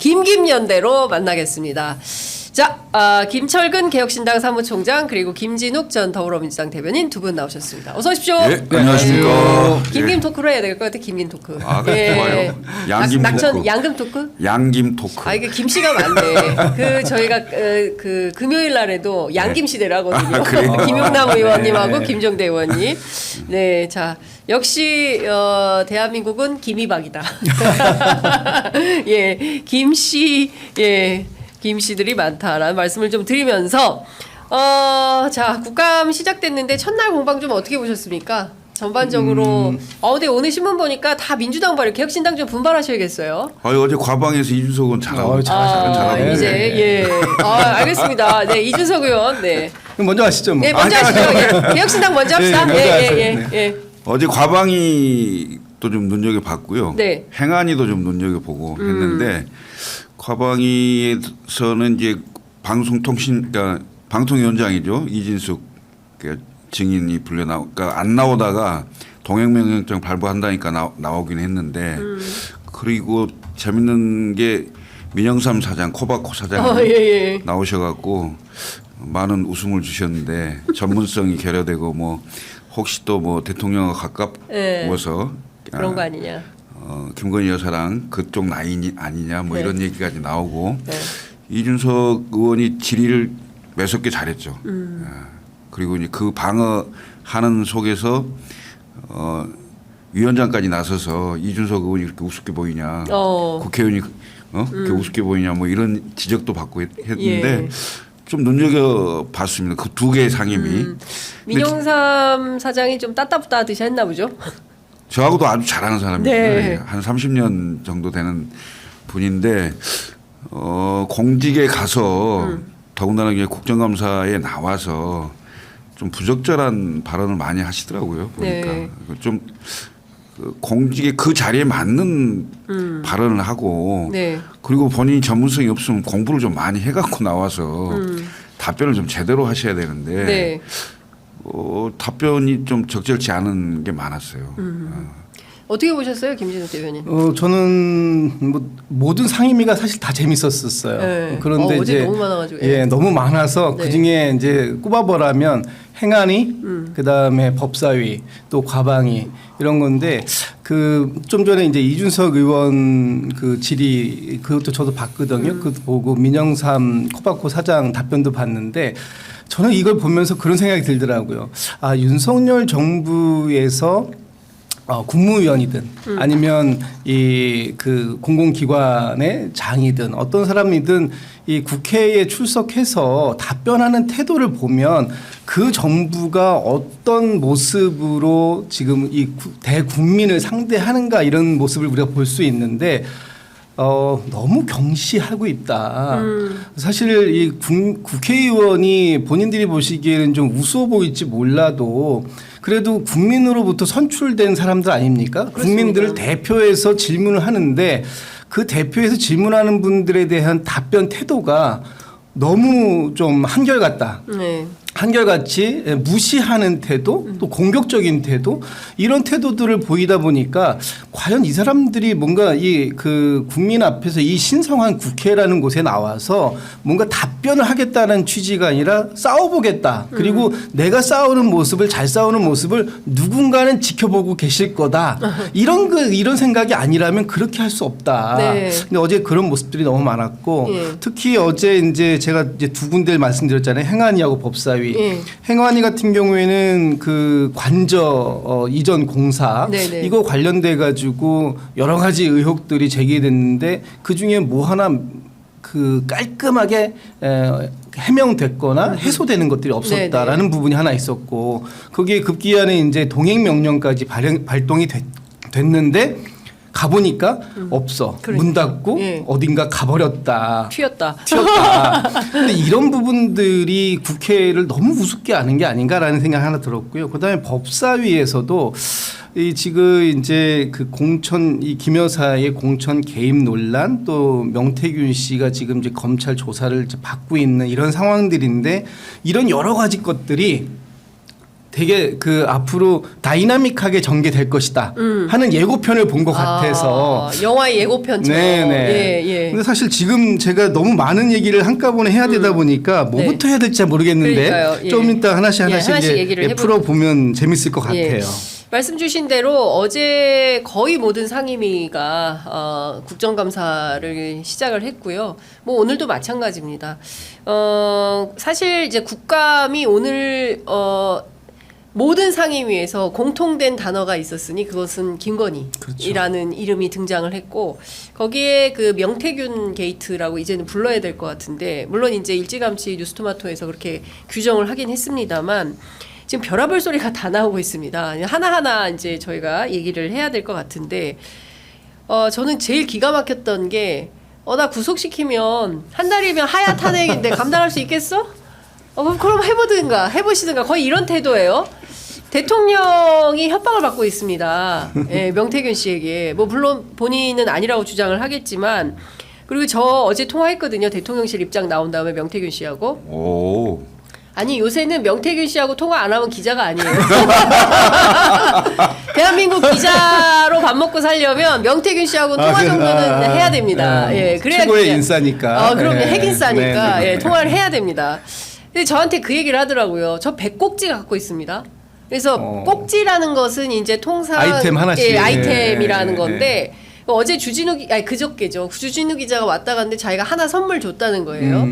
김김연대로 만나겠습니다. 자, 김철근 개혁신당 사무총장 그리고 김진욱 전 더불어민주당 대변인 두 분 나오셨습니다. 어서 오십시오. 네, 안녕하십니까. 김김 토크로 해야 될 것 같아. 김김 토크. 아, 좋아요. 양김 낙천 토크. 양금 토크? 양김 토크. 아, 이게 김씨가 많네. 저희가 그 금요일 날에도 양김 시대를 하거든요. 김용남 의원님하고 김정대 의원님. 네, 자 역시 대한민국은 김이박이다. 예, 김씨 김씨들이 많다라는 말씀을 좀 드리면서 자 국감 시작됐는데 첫날 공방 좀 어떻게 보셨습니까? 전반적으로 근데 오늘 신문 보니까 다 민주당 발 개혁신당 좀 분발하셔야겠어요. 어제 과방에서 이준석 의원 잘하고 잘하고 이제 알겠습니다. 네, 이준석 의원 네. 먼저 하시죠. 뭐. 네, 먼저 하시죠. 예. 개혁신당 먼저 합시다. 예. 어제 과방이 또 좀 눈여겨 봤고요. 네. 행안위도 좀 눈여겨 보고 했는데 과방위에서는 이제 그러니까 방통위원장이죠. 이진숙 증인이 그러니까 안 나오다가 동행명령장 발부한다니까 나오긴 했는데 그리고 재밌는 게 민영삼 사장, 코바코 사장이 나오셔갖고 많은 웃음을 주셨는데 전문성이 결여되고 뭐 혹시 또 뭐 대통령과 가까워서 그런 거 아니냐. 김건희 여사랑 그쪽 라인이 아니냐 뭐 이런 얘기까지 나오고 이준석 의원이 질의를 매섭게 잘했죠. 그리고 이제 그 방어하는 속에서 위원장까지 나서서 이준석 의원이 그렇게 우습게 보이냐, 국회의원이 그렇게 우습게 보이냐 뭐 이런 지적도 받고 했는데 좀 눈여겨 봤습니다. 그 두 개의 상임위. 민영삼 사장이 좀 따따부따하듯이 했나 보죠. 저하고도 아주 잘하는 사람입니다. 네. 한 30년 정도 되는 분인데 공직에 가서 더군다나 이게 국정감사에 나와서 좀 부적절한 발언을 많이 하시더라고요. 보니까 네. 좀 공직에 그 자리에 맞는 발언을 하고 그리고 본인이 전문성이 없으면 공부를 좀 많이 해갖고 나와서 답변을 좀 제대로 하셔야 되는데 답변이 좀 적절치 않은 게 많았어요. 어떻게 보셨어요, 김진욱 대변인? 저는 뭐 모든 상임위가 사실 다 재밌었었어요. 네. 그런데 어제 이제 너무 많아가지고. 너무 많아서 그 중에 이제 꼽아보라면 행안위, 그 다음에 법사위, 또 과방위 이런 건데 그 좀 전에 이제 이준석 의원 그 질의 그것도 저도 봤거든요. 그것도 보고 민영삼 코바코 사장 답변도 봤는데. 저는 이걸 보면서 그런 생각이 들더라고요. 아, 윤석열 정부에서 국무위원이든 아니면 이 그 공공기관의 장이든 어떤 사람이든 이 국회에 출석해서 답변하는 태도를 보면 그 정부가 어떤 모습으로 지금 이 대국민을 상대하는가 이런 모습을 우리가 볼 수 있는데 너무 경시하고 있다. 사실 이 국회의원이 본인들이 보시기에는 좀 우스워 보일지 몰라도 그래도 국민으로부터 선출된 사람들 아닙니까? 그렇습니다. 국민들을 대표해서 질문을 하는데 그 대표해서 질문하는 분들에 대한 답변 태도가 너무 좀 한결같다. 한결같이 무시하는 태도 또 공격적인 태도 이런 태도들을 보이다 보니까 과연 이 사람들이 뭔가 이 그 국민 앞에서 이 신성한 국회라는 곳에 나와서 뭔가 답변을 하겠다는 취지가 아니라 싸워보겠다. 그리고 내가 싸우는 모습을 잘 싸우는 모습을 누군가는 지켜보고 계실 거다. 이런 생각이 아니라면 그렇게 할 수 없다. 근데 어제 그런 모습들이 너무 많았고 특히 어제 이제 제가 이제 두 군데를 말씀드렸잖아요. 행안위하고 법사위. 행안위 같은 경우에는 그 관저 이전 공사 이거 관련돼 가지고 여러 가지 의혹들이 제기됐는데 그 중에 뭐 하나 그 깔끔하게 해명됐거나 해소되는 것들이 없었다라는 부분이 하나 있었고 거기에 급기야는 이제 동행 명령까지 발동이 됐는데 가보니까 없어. 문 닫고 어딘가 가버렸다. 튀었다. 근데 이런 부분들이 국회를 너무 우습게 하는 게 아닌가라는 생각 하나 들었고요. 그다음에 법사위에서도 이 지금 이제 그 공천 이 김 여사의 공천 개입 논란 또 명태균 씨가 지금 이제 검찰 조사를 받고 있는 이런 상황들인데 이런 여러 가지 것들이 되게 그 앞으로 다이나믹하게 전개될 것이다 하는 예고편을 본 것 같아서 영화의 예고편처럼. 네네. 예, 예. 근데 사실 지금 제가 너무 많은 얘기를 한꺼번에 해야 되다 보니까 뭐부터 해야 될지 잘 모르겠는데 그러니까요. 예. 좀 이따 하나씩 하나씩 이제 얘기를 풀어 보면 재밌을 것 같아요. 예. 말씀 주신 대로 어제 거의 모든 상임위가 국정감사를 시작을 했고요. 뭐 오늘도 마찬가지입니다. 사실 이제 국감이 오늘 모든 상임위에서 공통된 단어가 있었으니 그것은 김건희라는 이름이 등장을 했고 거기에 그 명태균 게이트라고 이제는 불러야 될 것 같은데 물론 이제 일찌감치 뉴스토마토에서 그렇게 규정을 하긴 했습니다만 지금 별의별 소리가 다 나오고 있습니다. 하나하나 이제 저희가 얘기를 해야 될 것 같은데 저는 제일 기가 막혔던 게 나 구속시키면 한 달이면 하야 탄핵인데 감당할 수 있겠어? 그럼 해보시든가 거의 이런 태도예요. 대통령이 협박을 받고 있습니다. 예, 명태균 씨에게. 뭐 물론 본인은 아니라고 주장을 하겠지만 그리고 저 어제 통화했거든요. 대통령실 입장 나온 다음에 명태균 씨하고. 오. 아니 요새는 명태균 씨하고 통화 안 하면 기자가 아니에요. 대한민국 기자로 밥 먹고 살려면 명태균 씨하고 통화 정도는 해야 됩니다. 예, 그래야 최고의 기자. 인싸니까. 그럼요. 네. 핵인싸니까 네. 예, 통화를 해야 됩니다. 근데 저한테 그 얘기를 하더라고요. 저 100꼭지 갖고 있습니다. 그래서 꼭지라는 것은 이제 통상 아이템 하나씩. 예, 아이템이라는 네. 건데 어제 그저께죠. 주진우 기자가 왔다 갔는데 자기가 하나 선물 줬다는 거예요.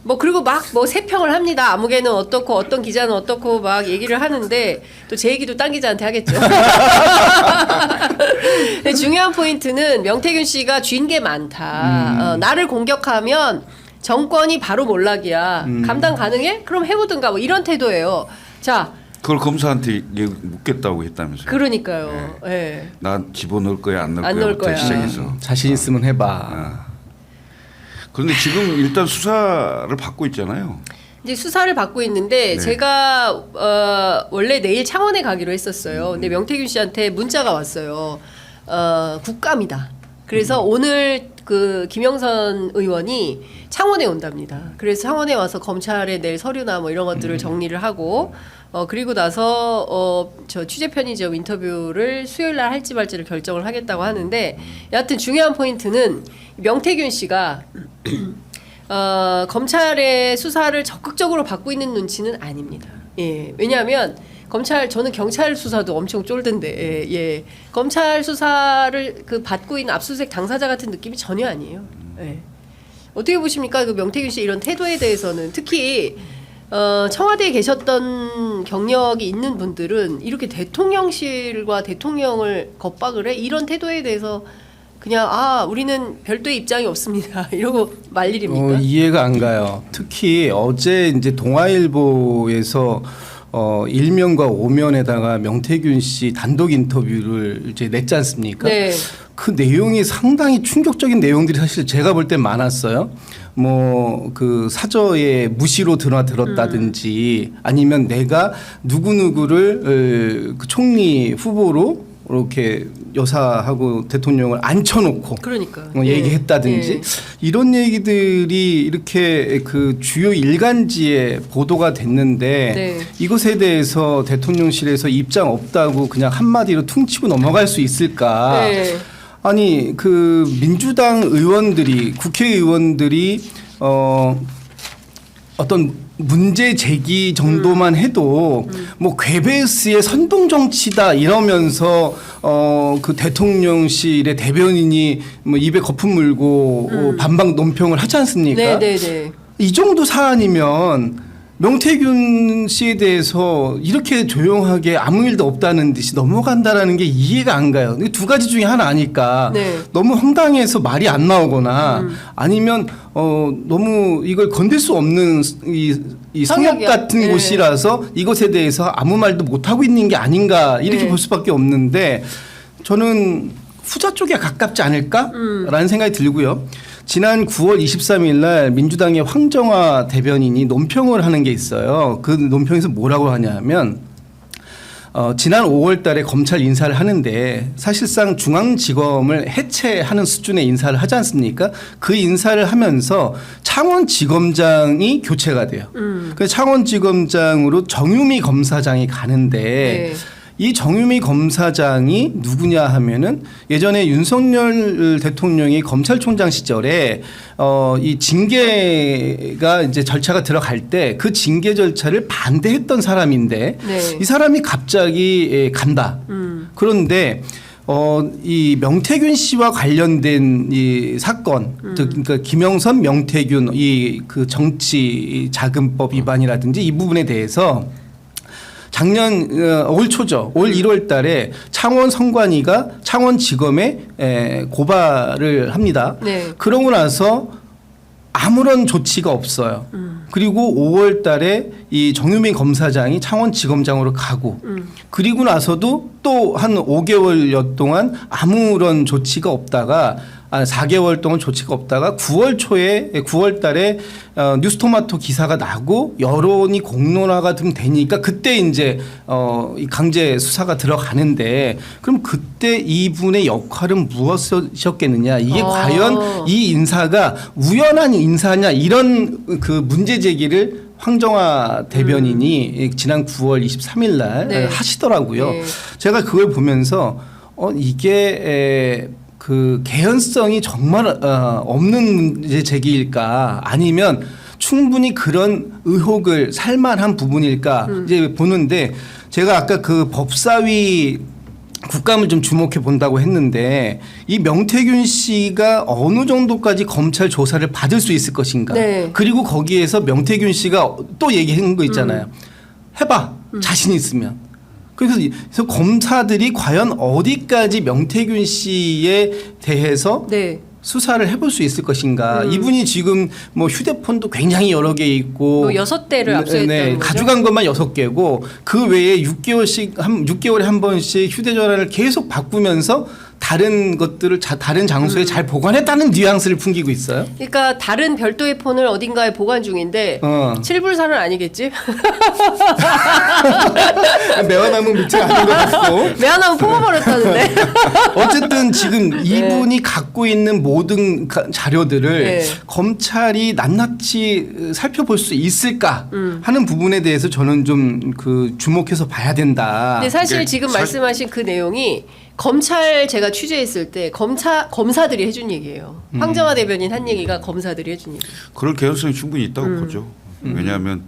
뭐 그리고 막 뭐 세평을 합니다. 아무개는 어떻고 어떤 기자는 어떻고 막 얘기를 하는데 또 제 얘기도 딴 기자한테 하겠죠. 근데 중요한 포인트는 명태균 씨가 쥔 게 많다. 나를 공격하면 정권이 바로 몰락이야. 감당 가능해? 그럼 해보든가 뭐 이런 태도예요. 자. 그걸 검사한테 묻겠다고 했다면서요. 그러니까요. 예. 네. 나 집어넣을 거야 안 넣을 안 넣을 거야 거야. 시작해서. 자신 있으면 해봐. 그런데 지금 일단 수사를 받고 있잖아요. 이제 수사를 받고 있는데 네. 제가 원래 내일 창원에 가기로 했었어요. 근데 명태균 씨한테 문자가 왔어요. 국감이다. 그래서 오늘 그 김영선 의원이 창원에 온답니다. 그래서 창원에 와서 검찰에 낼 서류나 뭐 이런 것들을 정리를 하고 그리고 나서 저 취재 편의점 인터뷰를 수요일 날 할지 말지를 결정을 하겠다고 하는데 여하튼 중요한 포인트는 명태균 씨가 검찰의 수사를 적극적으로 받고 있는 눈치는 아닙니다. 예. 왜냐하면 저는 경찰 수사도 엄청 쫄던데 예. 검찰 수사를 받고 있는 압수수색 당사자 같은 느낌이 전혀 아니에요. 예. 어떻게 보십니까? 그 명태균 씨 이런 태도에 대해서는 특히 청와대에 계셨던 경력이 있는 분들은 이렇게 대통령실과 대통령을 겁박을 해 이런 태도에 대해서 그냥 우리는 별도의 입장이 없습니다. 이러고 말 일입니까? 이해가 안 가요. 특히 어제 이제 동아일보에서 1면과 5면에다가 명태균 씨 단독 인터뷰를 이제 냈지 않습니까? 네. 그 내용이 상당히 충격적인 내용들이 사실 제가 볼 때 많았어요. 뭐 그 사저에 무시로 들었다든지 아니면 내가 누구누구를 그 총리 후보로 이렇게 여사하고 대통령을 앉혀놓고 그러니까 얘기했다든지 이런 얘기들이 이렇게 그 주요 일간지에 보도가 됐는데 이것에 대해서 대통령실에서 입장 없다고 그냥 한마디로 퉁치고 넘어갈 수 있을까? 아니 그 민주당 의원들이 국회의원들이 어떤 문제 제기 정도만 해도 뭐 괴베스의 선동 정치다 이러면서 그 대통령실의 대변인이 뭐 입에 거품 물고 반박 논평을 하지 않습니까? 네네네. 이 정도 사안이면 명태균 씨에 대해서 이렇게 조용하게 아무 일도 없다는 듯이 넘어간다라는 게 이해가 안 가요. 두 가지 중에 하나 아니까 너무 황당해서 말이 안 나오거나 아니면 너무 이걸 건들 수 없는 이 성역 같은 곳이라서 이것에 대해서 아무 말도 못 하고 있는 게 아닌가 이렇게 볼 수밖에 없는데 저는 후자 쪽에 가깝지 않을까라는 생각이 들고요. 지난 9월 23일 날 민주당의 황정화 대변인이 논평을 하는 게 있어요. 그 논평에서 뭐라고 하냐면 지난 5월달에 검찰 인사를 하는데 사실상 중앙지검을 해체하는 수준의 인사를 하지 않습니까? 그 인사를 하면서 창원지검장이 교체가 돼요. 그 창원지검장으로 정유미 검사장이 가는데. 네. 이 정유미 검사장이 누구냐 하면은 예전에 윤석열 대통령이 검찰총장 시절에 이 징계가 이제 절차가 들어갈 때 그 징계 절차를 반대했던 사람인데 네. 이 사람이 갑자기 간다. 그런데 이 명태균 씨와 관련된 이 사건, 그러니까 김영선, 명태균 이 그 정치 자금법 위반이라든지 이 부분에 대해서 작년 올 초죠. 올 1월 달에 창원 선관위가 창원지검에 고발을 합니다. 네. 그러고 나서 아무런 조치가 없어요. 그리고 5월 달에 이 정유민 검사장이 창원지검장으로 가고 그리고 나서도 또 한 5개월여 동안 아무런 조치가 없다가 4개월 동안 조치가 없다가 9월 달에 뉴스토마토 기사가 나고 여론이 공론화가 좀 되니까 그때 이제 이 강제 수사가 들어가는데 그럼 그때 이분의 역할은 무엇이었겠느냐 이게 과연 이 인사가 우연한 인사냐 이런 그 문제 제기를 황정화 대변인이 지난 9월 23일 날 네. 하시더라고요. 네. 제가 그걸 보면서 이게 그 개연성이 정말 없는 문제 제기일까 아니면 충분히 그런 의혹을 살만한 부분일까 이제 보는데 제가 아까 그 법사위 국감을 좀 주목해 본다고 했는데 이 명태균 씨가 어느 정도까지 검찰 조사를 받을 수 있을 것인가 네. 그리고 거기에서 명태균 씨가 또 얘기한 거 있잖아요. 해봐 자신 있으면. 그래서 검사들이 과연 어디까지 명태균 씨에 대해서 네. 수사를 해볼 수 있을 것인가. 이분이 지금 뭐 휴대폰도 굉장히 여러 개 있고 뭐 6대를 압수했다는 거죠? 가져간 것만 6개고 그 외에 6개월에 한 번씩 휴대전화를 계속 바꾸면서 다른 것들을 다른 장소에 잘 보관했다는 뉘앙스를 풍기고 있어요. 그러니까 다른 별도의 폰을 어딘가에 보관 중인데 칠불산은 아니겠지? 매화나무 밑에 아닌 것 같고. 매화나무 뽑아버렸다는데. 어쨌든 지금 이분이 갖고 있는 모든 자료들을 네. 검찰이 낱낱이 살펴볼 수 있을까 하는 부분에 대해서 저는 좀 그 주목해서 봐야 된다. 근데 사실 지금 말씀하신 그 내용이 검찰 제가 취재했을 때 검사들이 해준 얘기예요. 황정화 대변인 한 얘기가 검사들이 해준 얘기. 그럴 개연성이 충분히 있다고 보죠. 왜냐하면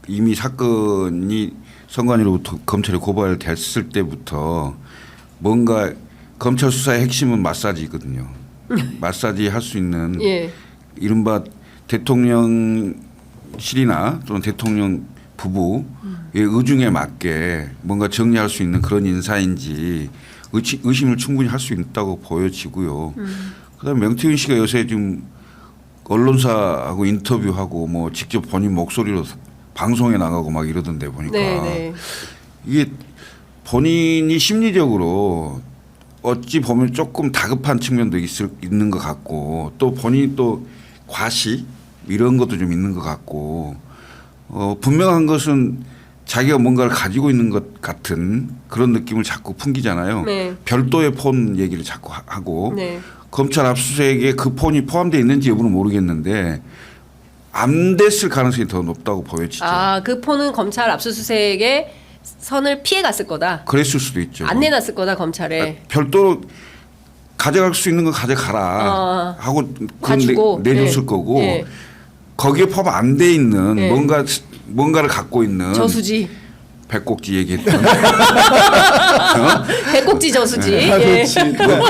이미 사건이 선관위로부터 검찰에 고발됐을 때부터 뭔가 검찰 수사의 핵심은 마사지거든요. 마사지 할 수 있는 예. 이른바 대통령실이나 또는 대통령 부부의 의중에 맞게 뭔가 정리할 수 있는 그런 인사인지 의심을 충분히 할 수 있다고 보여지고요. 그다음에 명태균 씨가 요새 지금 언론사하고 인터뷰하고 뭐 직접 본인 목소리로 방송에 나가고 막 이러던데 보니까 네. 이게 본인이 심리적으로 어찌 보면 조금 다급한 측면도 있는 것 같고 또 본인이 또 과시 이런 것도 좀 있는 것 같고 분명한 것은 자기가 뭔가를 가지고 있는 것 같은 그런 느낌을 자꾸 풍기잖아요. 네. 별도의 폰 얘기를 자꾸 하고 네. 검찰 압수수색에 그 폰이 포함되어 있는지 여부는 모르겠는데 안 됐을 가능성이 더 높다고 보여지죠. 그 폰은 검찰 압수수색에 선을 피해 갔을 거다. 그랬을 수도 있죠. 안 내놨을 거다 검찰에. 별도로 가져갈 수 있는 거 가져가라 하고 가지고 내줬을 거고 네. 거기에 포함 안 돼 있는 네. 뭔가를 갖고 있는 저수지. 백곡지 얘기했던 백곡지 저수지. 예. 뭐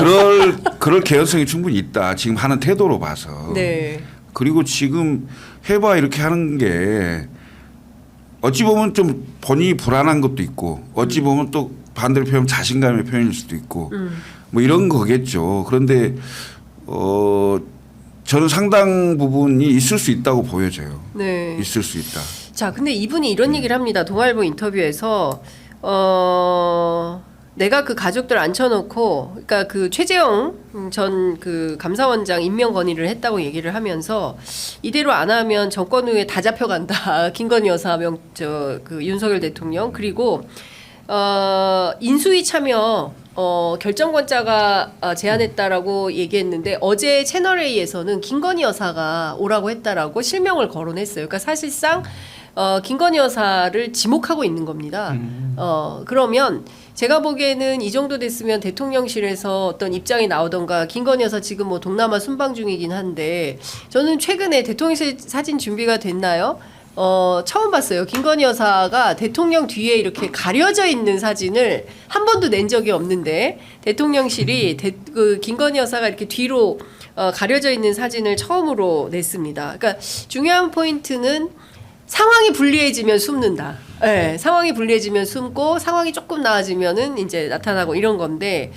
그럴 개연성이 충분히 있다. 지금 하는 태도로 봐서. 네. 그리고 지금 해봐 이렇게 하는 게 어찌 보면 좀 본인이 불안한 것도 있고 어찌 보면 또 반대로 표현하면 자신감의 표현일 수도 있고 뭐 이런 거겠죠. 그런데 저는 상당 부분이 있을 수 있다고 보여져요. 네. 있을 수 있다. 자, 근데 이분이 이런 얘기를 합니다. 동아일보 인터뷰에서 내가 그 가족들 앉혀놓고, 그러니까 그 최재형 전 그 감사원장 임명 건의를 했다고 얘기를 하면서 이대로 안 하면 정권 후에 다 잡혀간다. 김건희 여사 그 윤석열 대통령 그리고 인수위 참여 결정권자가 제안했다라고 얘기했는데 어제 채널A에서는 김건희 여사가 오라고 했다라고 실명을 거론했어요. 그러니까 사실상 김건희 여사를 지목하고 있는 겁니다. 그러면 제가 보기에는 이 정도 됐으면 대통령실에서 어떤 입장이 나오던가 김건희 여사 지금 뭐 동남아 순방 중이긴 한데 저는 최근에 대통령실 사진 준비가 됐나요? 처음 봤어요. 김건희 여사가 대통령 뒤에 이렇게 가려져 있는 사진을 한 번도 낸 적이 없는데 대통령실이 그 김건희 여사가 이렇게 뒤로 가려져 있는 사진을 처음으로 냈습니다. 그러니까 중요한 포인트는 상황이 불리해지면 숨는다. 네, 상황이 불리해지면 숨고 상황이 조금 나아지면은 이제 나타나고 이런 건데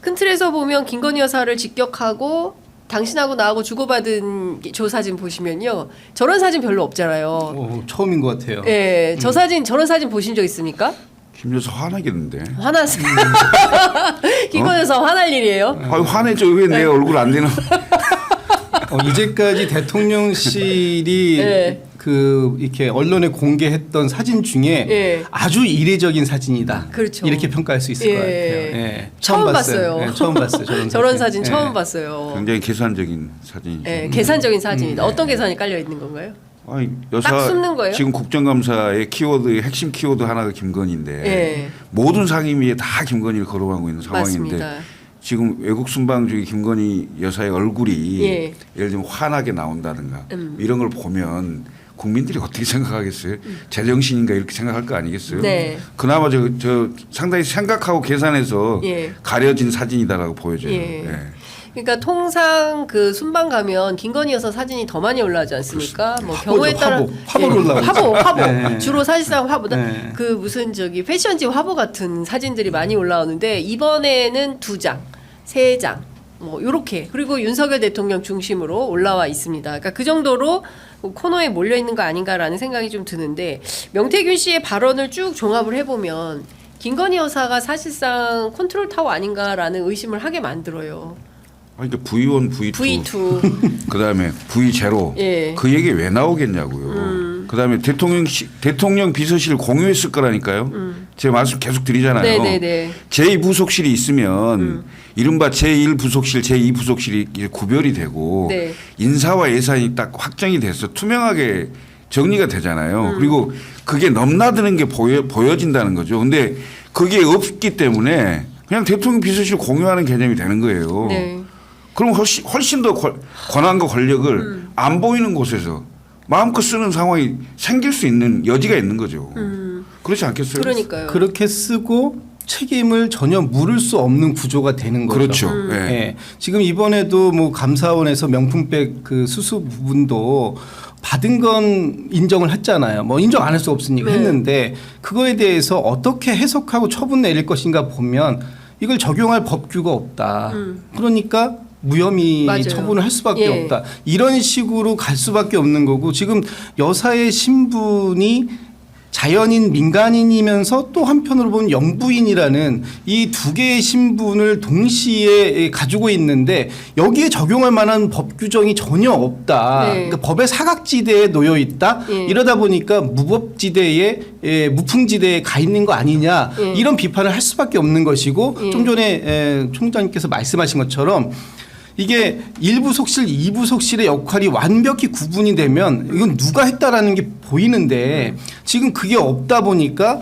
큰 틀에서 보면 김건희 여사를 직격하고 당신하고 나하고 주고받은 조 사진 보시면요. 저런 사진 별로 없잖아요. 처음인 것 같아요. 예, 저 사진 저런 사진 보신 적 있습니까? 김 여사 화나겠는데. 화났어. 김건희 여사 화날 일이에요? 화내죠. 왜 내 얼굴 안 되나? 이제까지 대통령실이 네. 이렇게 언론에 공개했던 사진 중에 아주 이례적인 사진이다. 그렇죠. 이렇게 평가할 수 있을 것 같아요. 예. 처음 봤어요. 네, 처음 봤어요. 저런 사진 처음 봤어요. 굉장히 계산적인 사진이죠. 네, 계산적인 사진이다. 어떤 계산이 깔려 있는 건가요? 아니, 딱 숨는 거예요? 지금 국정감사의 키워드 핵심 키워드 하나가 김건희인데 모든 상임위에 다 김건희를 거론하고 있는 상황인데 맞습니다. 지금 외국 순방 중에 김건희 여사의 얼굴이 예를 들면 환하게 나온다든가 이런 걸 보면 국민들이 어떻게 생각하겠어요? 제정신인가 이렇게 생각할 거 아니겠어요? 네. 그나마 저 상당히 생각하고 계산해서 가려진 사진이다라고 보여져요. 그러니까 통상 그 순방 가면 김건희 여사 사진이 더 많이 올라오지 않습니까? 뭐 경우에 따라 화보로 올라오죠. 화보. 네. 주로 사실상 화보다 네. 그 무슨 패션지 화보 같은 사진들이 많이 올라오는데 이번에는 2장, 3장 뭐 요렇게 그리고 윤석열 대통령 중심으로 올라와 있습니다. 그러니까 그 정도로 코너에 몰려 있는 거 아닌가라는 생각이 좀 드는데 명태균 씨의 발언을 쭉 종합을 해보면 김건희 여사가 사실상 컨트롤 타워 아닌가라는 의심을 하게 만들어요. 그러니까 V1, V2, 그다음에 V0 그 얘기 왜 나오겠냐고요. 그다음에 대통령 비서실 공유했을 거라니까요. 제 말씀 계속 드리잖아요. 네네네. 제2부속실이 있으면 이른바 제1부속실, 제2부속실이 이제 구별이 되고 인사와 예산이 딱 확정이 돼서 투명하게 정리가 되잖아요. 그리고 그게 넘나드는 게 보여진다는 거죠. 근데 그게 없기 때문에 그냥 대통령 비서실 공유하는 개념이 되는 거예요. 그럼 훨씬 더 권한과 권력을 안 보이는 곳에서 마음껏 쓰는 상황이 생길 수 있는 여지가 있는 거죠. 그렇지 않겠어요? 그러니까요. 그렇게 쓰고 책임을 전혀 물을 수 없는 구조가 되는 거죠. 그렇죠. 지금 이번에도 뭐 감사원에서 명품백 그 수수 부분도 받은 건 인정을 했잖아요. 뭐 인정 안 할 수 없으니까 했는데 그거에 대해서 어떻게 해석하고 처분 내릴 것인가 보면 이걸 적용할 법규가 없다. 그러니까 무혐의 처분을 할 수밖에 없다. 이런 식으로 갈 수밖에 없는 거고 지금 여사의 신분이 자연인 민간인이면서 또 한편으로 보면 영부인이라는 이 두 개의 신분을 동시에 가지고 있는데 여기에 적용할 만한 법 규정이 전혀 없다. 그러니까 법의 사각지대에 놓여 있다. 이러다 보니까 무법지대에 무풍지대에 가 있는 거 아니냐 이런 비판을 할 수밖에 없는 것이고 좀 전에 총장님께서 말씀하신 것처럼 이게 1부속실, 2부속실의 역할이 완벽히 구분이 되면 이건 누가 했다라는 게 보이는데 지금 그게 없다 보니까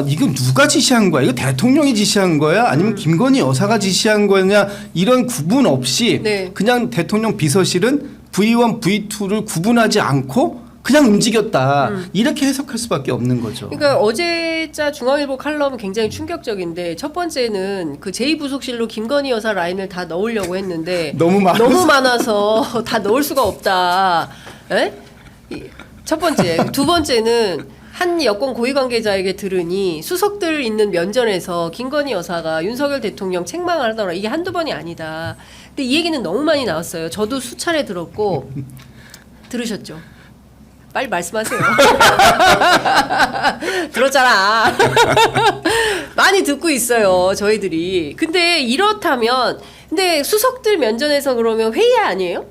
이건 누가 지시한 거야? 이거 대통령이 지시한 거야? 아니면 김건희 여사가 지시한 거냐? 이런 구분 없이 그냥 대통령 비서실은 V1, V2를 구분하지 않고 그냥 움직였다. 이렇게 해석할 수밖에 없는 거죠. 그러니까 어제자 중앙일보 칼럼 굉장히 충격적인데 첫 번째는 그 제2부속실로 김건희 여사 라인을 다 넣으려고 했는데 너무 많아서 다 넣을 수가 없다. 첫 번째. 두 번째는 한 여권 고위 관계자에게 들으니 수석들 있는 면전에서 김건희 여사가 윤석열 대통령 책망을 하더라. 이게 한두 번이 아니다. 근데 이 얘기는 너무 많이 나왔어요. 저도 수차례 들었고 들으셨죠? 빨리 말씀하세요. 들었잖아. 많이 듣고 있어요, 저희들이. 근데 이렇다면, 근데 수석들 면전에서 그러면 회의 아니에요?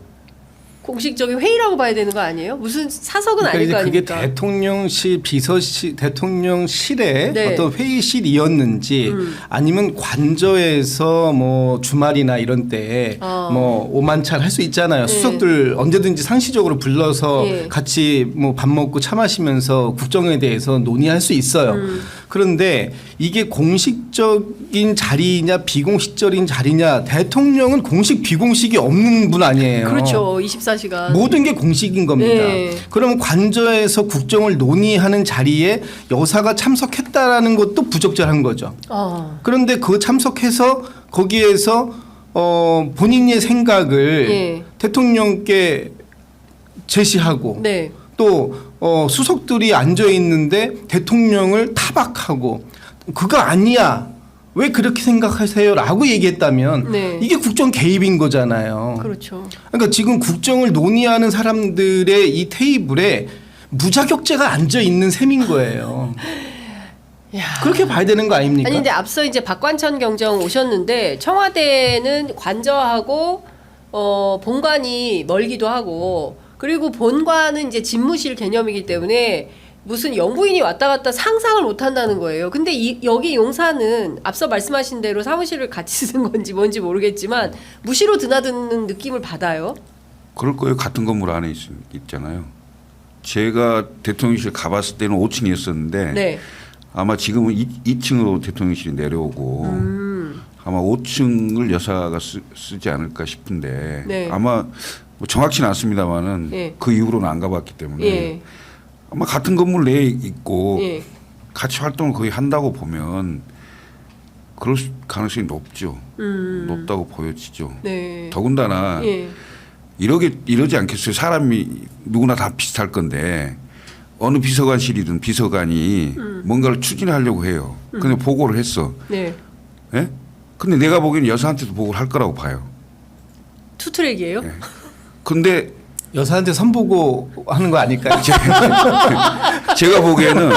공식적인 회의라고 봐야 되는 거 아니에요? 무슨 사석은 그러니까 아닐 거 그게 아닙니까? 대통령실 비서실 대통령실의 네. 어떤 회의실이었는지 아니면 관저에서 뭐 주말이나 이런 때 뭐 오만찬 할 수 있잖아요. 수석들 언제든지 상시적으로 불러서 같이 뭐 밥 먹고 차 마시면서 국정에 대해서 논의할 수 있어요. 그런데 이게 공식적인 자리냐 비공식적인 자리냐, 대통령은 공식 비공식이 없는 분 아니에요. 그렇죠. 24시간. 모든 게 공식인 겁니다. 네. 그러면 관저에서 국정을 논의하는 자리에 여사가 참석했다라는 것도 부적절한 거죠. 그런데 그 참석해서 거기에서 본인의 생각을 대통령께 제시하고 네. 또 수석들이 앉아 있는데 대통령을 타박하고 그거 아니야. 왜 그렇게 생각하세요? 라고 얘기했다면 이게 국정 개입인 거잖아요. 그렇죠. 그러니까 지금 국정을 논의하는 사람들의 이 테이블에 무자격자가 앉아 있는 셈인 거예요. 야. 그렇게 봐야 되는 거 아닙니까? 아니 근데 앞서 이제 박관천 경정 오셨는데 청와대는 관저하고 본관이 멀기도 하고 그리고 본관은 이제 집무실 개념이기 때문에 무슨 영부인이 왔다 갔다 상상을 못 한다는 거예요. 근데 여기 용산은 앞서 말씀하신 대로 사무실을 같이 쓴 건지 뭔지 모르겠지만 무시로 드나드는 느낌을 받아요. 그럴 거예요. 같은 건물 안에 있잖아요. 제가 대통령실 가봤을 때는 5층이었었는데 네. 아마 지금은 2층으로 대통령실이 내려오고 아마 5층을 여사가 쓰지 않을까 싶은데 네. 아마 뭐 정확치는 않습니다만은 예. 그 이후로는 안 가봤기 때문에 예. 아마 같은 건물 내에 있고 예. 같이 활동을 거의 한다고 보면 그럴 가능성이 높죠. 높다고 보여지죠. 네. 더군다나 예. 이러지 않겠어요. 사람이 누구나 다 비슷할 건데 어느 비서관실이든 비서관이 뭔가를 추진하려고 해요. 근데 보고를 했어. 네. 예? 근데 내가 보기에는 여사한테도 보고를 할 거라고 봐요. 투트랙이에요? 예. 근데 여사한테 선보고 하는 거 아닐까요? 제가 보기에는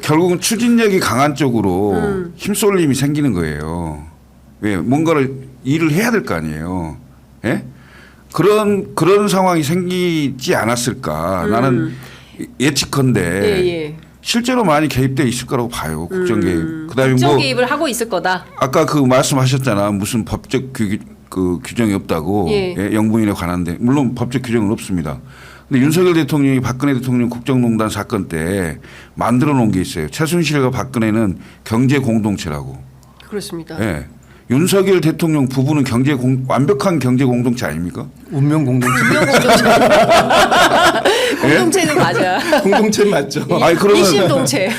결국은 추진력이 강한 쪽으로 힘쏠림이 생기는 거예요. 왜? 뭔가를 일을 해야 될 거 아니에요. 예? 그런 상황이 생기지 않았을까. 나는 예측컨대 예. 실제로 많이 개입돼 있을 거라고 봐요. 국정 개입. 그다음에 국정 뭐 개입을 하고 있을 거다. 아까 그 말씀하셨잖아. 무슨 법적 규정이 없다고. 예. 예, 영부인에 관한데 물론 법적 규정은 없습니다. 근데 윤석열 대통령이 박근혜 대통령 국정농단 사건 때 만들어 놓은 게 있어요. 최순실과 박근혜는 경제 공동체라고. 그렇습니다. 예. 윤석열 대통령 부부는 완벽한 경제 공동체 아닙니까? 운명 공동체. 공동체는 맞아. 공동체 맞죠. 아니, 그러면 이심동체.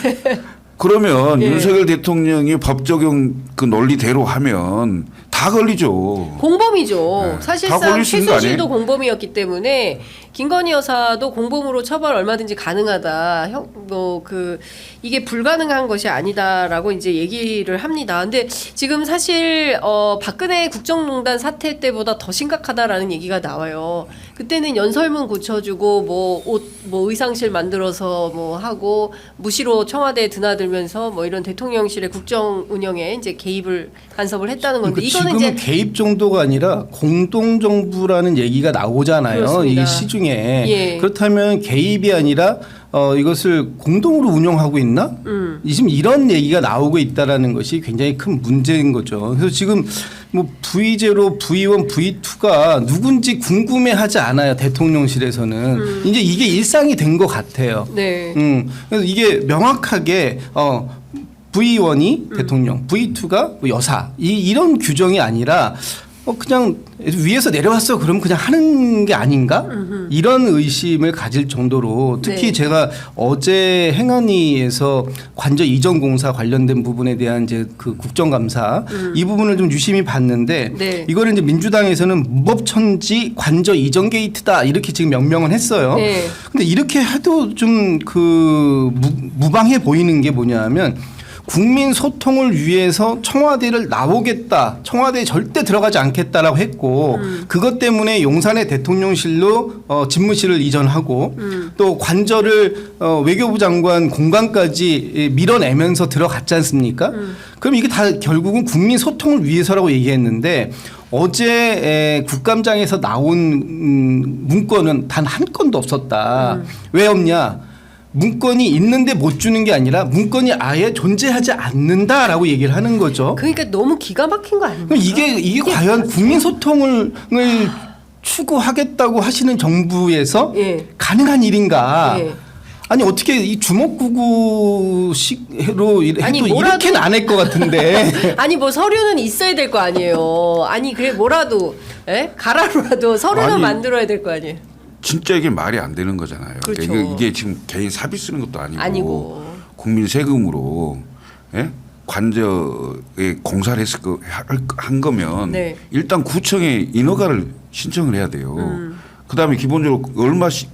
그러면 예. 윤석열 대통령이 법 적용 그 논리대로 하면 다 걸리죠. 공범이죠. 네. 다 사실상 걸릴 수 있는 거 최순실도 아니에요? 공범이었기 때문에 김건희 여사도 공범으로 처벌 얼마든지 가능하다. 이게 불가능한 것이 아니다라고 이제 얘기를 합니다. 근데 지금 사실 박근혜 국정농단 사태 때보다 더 심각하다라는 얘기가 나와요. 그때는 연설문 고쳐주고 뭐 의상실 만들어서 뭐 하고 무시로 청와대에 드나들면서 뭐 이런 대통령실의 국정 운영에 이제 개입을 간섭을 했다는 건데 이거는 지금은 이제 개입 정도가 아니라 공동 정부라는 얘기가 나오잖아요. 그렇습니다. 이 시중에. 예. 그렇다면 개입이 아니라 이것을 공동으로 운영하고 있나? 지금 이런 얘기가 나오고 있다라는 것이 굉장히 큰 문제인 거죠. 그래서 지금 뭐 V0, V1, V2가 누군지 궁금해하지 않아요. 대통령실에서는 이제 이게 일상이 된 것 같아요. 네. 그래서 이게 명확하게 V1이 대통령, V2가 뭐 여사 이런 규정이 아니라 그냥 위에서 내려왔어 그럼 그냥 하는 게 아닌가 이런 의심을 가질 정도로 특히 네. 제가 어제 행안위에서 관저 이전 공사 관련된 부분에 대한 이제 그 국정감사 이 부분을 좀 유심히 봤는데 네. 이거를 이제 민주당에서는 무법천지 관저 이전 게이트다 이렇게 지금 명명을 했어요. 네. 근데 이렇게 해도 좀 그 무방해 보이는 게 뭐냐면 국민 소통을 위해서 청와대를 나오겠다. 청와대에 절대 들어가지 않겠다라고 했고 그것 때문에 용산의 대통령실로 집무실을 이전하고 또 관저를 외교부 장관 공간까지 밀어내면서 들어갔지 않습니까? 그럼 이게 다 결국은 국민 소통을 위해서라고 얘기했는데 어제 국감장에서 나온 문건은 단 한 건도 없었다. 왜 없냐? 문건이 있는데 못 주는 게 아니라 문건이 아예 존재하지 않는다라고 얘기를 하는 거죠. 그러니까 너무 기가 막힌 거 아닙니까? 그럼 이게 과연 국민 소통을 추구하겠다고 하시는 정부에서 예. 가능한 일인가? 예. 아니 어떻게 이 주먹구구식으로 해도 아니, 이렇게는 안 할 것 같은데. 아니 뭐 서류는 있어야 될 거 아니에요. 아니 그래 뭐라도 가라로라도 서류는 아니, 만들어야 될 거 아니에요. 진짜 이게 말이 안 되는 거잖아요. 그렇죠. 그러니까 이게 지금 개인 사비 쓰는 것도 아니고, 국민 세금으로 관저에 공사를 한 거면 네. 일단 구청에 인허가를 신청을 해야 돼요. 그다음에 기본적으로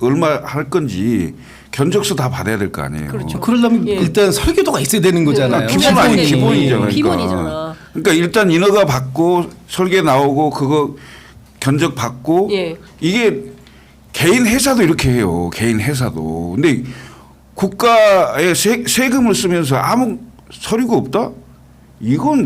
얼마 할 건지 견적서 다 받아야 될 거 아니에요. 그렇죠. 그러려면 예. 일단 설계도가 있어야 되는 거잖아요. 기본 아니 기본이잖아요. 기본이잖아. 그러니까 일단 인허가 받고 설계 나오고 그거 견적 받고 예. 이게 개인 회사도 이렇게 해요. 개인 회사도. 근데 국가의 세금을 쓰면서 아무 서류가 없다? 이거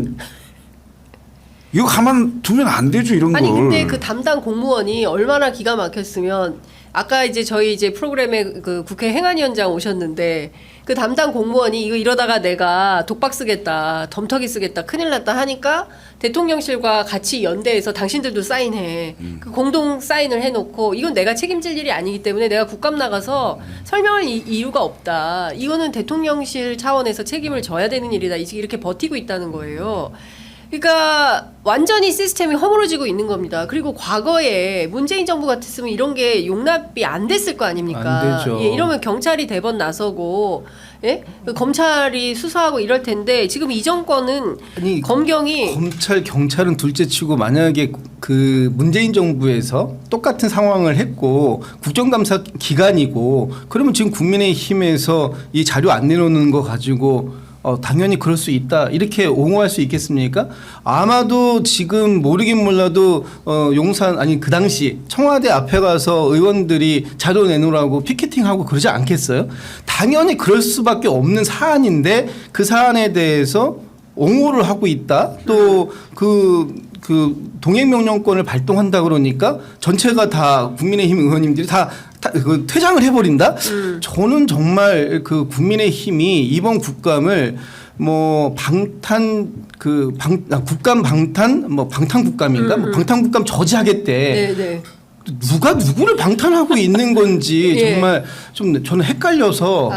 가만 두면 안 되죠, 이런 아니 걸. 근데 그 담당 공무원이 얼마나 기가 막혔으면 아까 이제 저희 이제 프로그램에 그 국회 행안위원장 오셨는데 그 담당 공무원이 이거 이러다가 내가 독박 쓰겠다, 덤터기 쓰겠다, 큰일 났다 하니까 대통령실과 같이 연대해서 당신들도 사인해. 그 공동 사인을 해놓고 이건 내가 책임질 일이 아니기 때문에 내가 국감 나가서 설명할 이유가 없다. 이거는 대통령실 차원에서 책임을 져야 되는 일이다. 이렇게 버티고 있다는 거예요. 그러니까 완전히 시스템이 허물어지고 있는 겁니다. 그리고 과거에 문재인 정부 같았으면 이런 게 용납이 안 됐을 거 아닙니까? 안 되죠. 예, 이러면 경찰이 대번 나서고 예? 그 검찰이 수사하고 이럴 텐데 지금 이 정권은 아니, 검경이 경찰은 둘째치고 만약에 그 문재인 정부에서 똑같은 상황을 했고 국정감사 기간이고 그러면 지금 국민의힘에서 이 자료 안 내놓는 거 가지고 당연히 그럴 수 있다 이렇게 옹호할 수 있겠습니까? 아마도 지금 모르긴 몰라도 용산 아니 그 당시 청와대 앞에 가서 의원들이 자료 내놓으라고 피켓팅하고 그러지 않겠어요? 당연히 그럴 수밖에 없는 사안인데 그 사안에 대해서 옹호를 하고 있다. 또 그 동행명령권을 발동한다 그러니까 전체가 다 국민의힘 의원님들이 다 퇴장을 해버린다. 저는 정말 그 국민의힘이 이번 국감을 뭐 국감 방탄 뭐 방탄 국감인가 뭐 방탄 국감 저지하겠대. 네네. 누가 누구를 방탄하고 있는 건지 예. 정말 좀 저는 헷갈려서.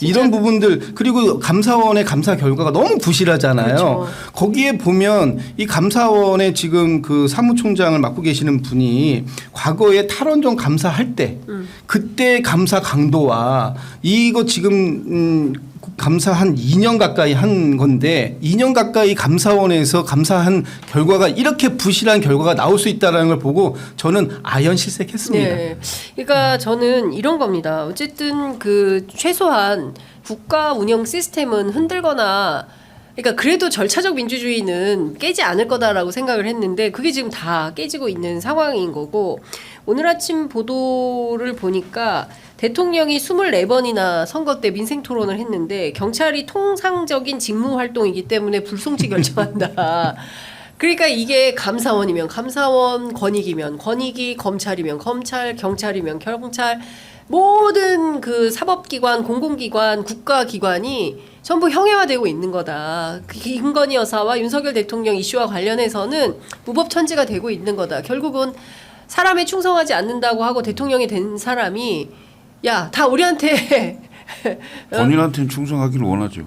이런 부분들 그리고 감사원의 감사 결과가 너무 부실하잖아요. 그렇죠. 거기에 보면 이 감사원의 지금 그 사무총장을 맡고 계시는 분이 과거에 탈원전 감사할 때 그때 감사 강도와 이거 지금 감사 한 2년 가까이 한 건데 2년 가까이 감사원에서 감사한 결과가 이렇게 부실한 결과가 나올 수 있다는 걸 보고 저는 아연실색했습니다. 네. 그러니까 저는 이런 겁니다. 어쨌든 그 최소한 국가 운영 시스템은 흔들거나 그러니까 그래도 절차적 민주주의는 깨지 않을 거다라고 생각을 했는데 그게 지금 다 깨지고 있는 상황인 거고 오늘 아침 보도를 보니까 대통령이 24번이나 선거 때 민생 토론을 했는데 경찰이 통상적인 직무 활동이기 때문에 불송치 결정한다. 그러니까 이게 감사원이면 감사원, 권익이면 권익이, 검찰이면 검찰, 경찰이면 경찰 모든 그 사법기관, 공공기관, 국가기관이 전부 형해화되고 있는 거다. 김건희 여사와 윤석열 대통령 이슈와 관련해서는 무법천지가 되고 있는 거다. 결국은 사람에 충성하지 않는다고 하고 대통령이 된 사람이 야, 다 우리한테 본인한테는 충성하기를 원하죠.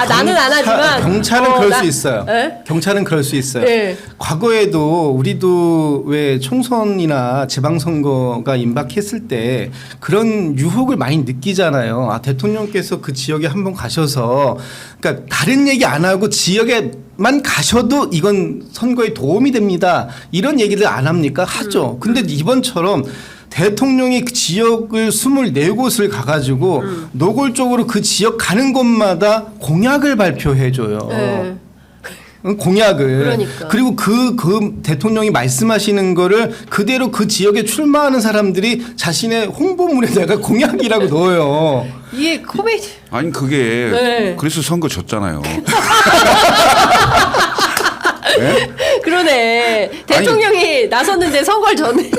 나는 안 하지만 경찰은 그럴 수 있어요. 에? 경찰은 그럴 수 있어요. 네. 과거에도 우리도 왜 총선이나 지방선거가 임박했을 때 그런 유혹을 많이 느끼잖아요. 대통령께서 그 지역에 한번 가셔서 그러니까 다른 얘기 안 하고 지역에만 가셔도 이건 선거에 도움이 됩니다. 이런 얘기를 안 합니까? 하죠. 근데 이번처럼 대통령이 그 지역을 24곳을 가가지고 노골적으로 그 지역 가는 곳마다 공약을 발표해줘요. 네. 공약을. 그러니까. 그리고 그 대통령이 말씀하시는 거를 그대로 그 지역에 출마하는 사람들이 자신의 홍보물에다가 공약이라고 넣어요. 이게 코미디. 아니 그게 네. 그래서 선거 졌잖아요. 그러네. 대통령이 나섰는데 선거를 전에.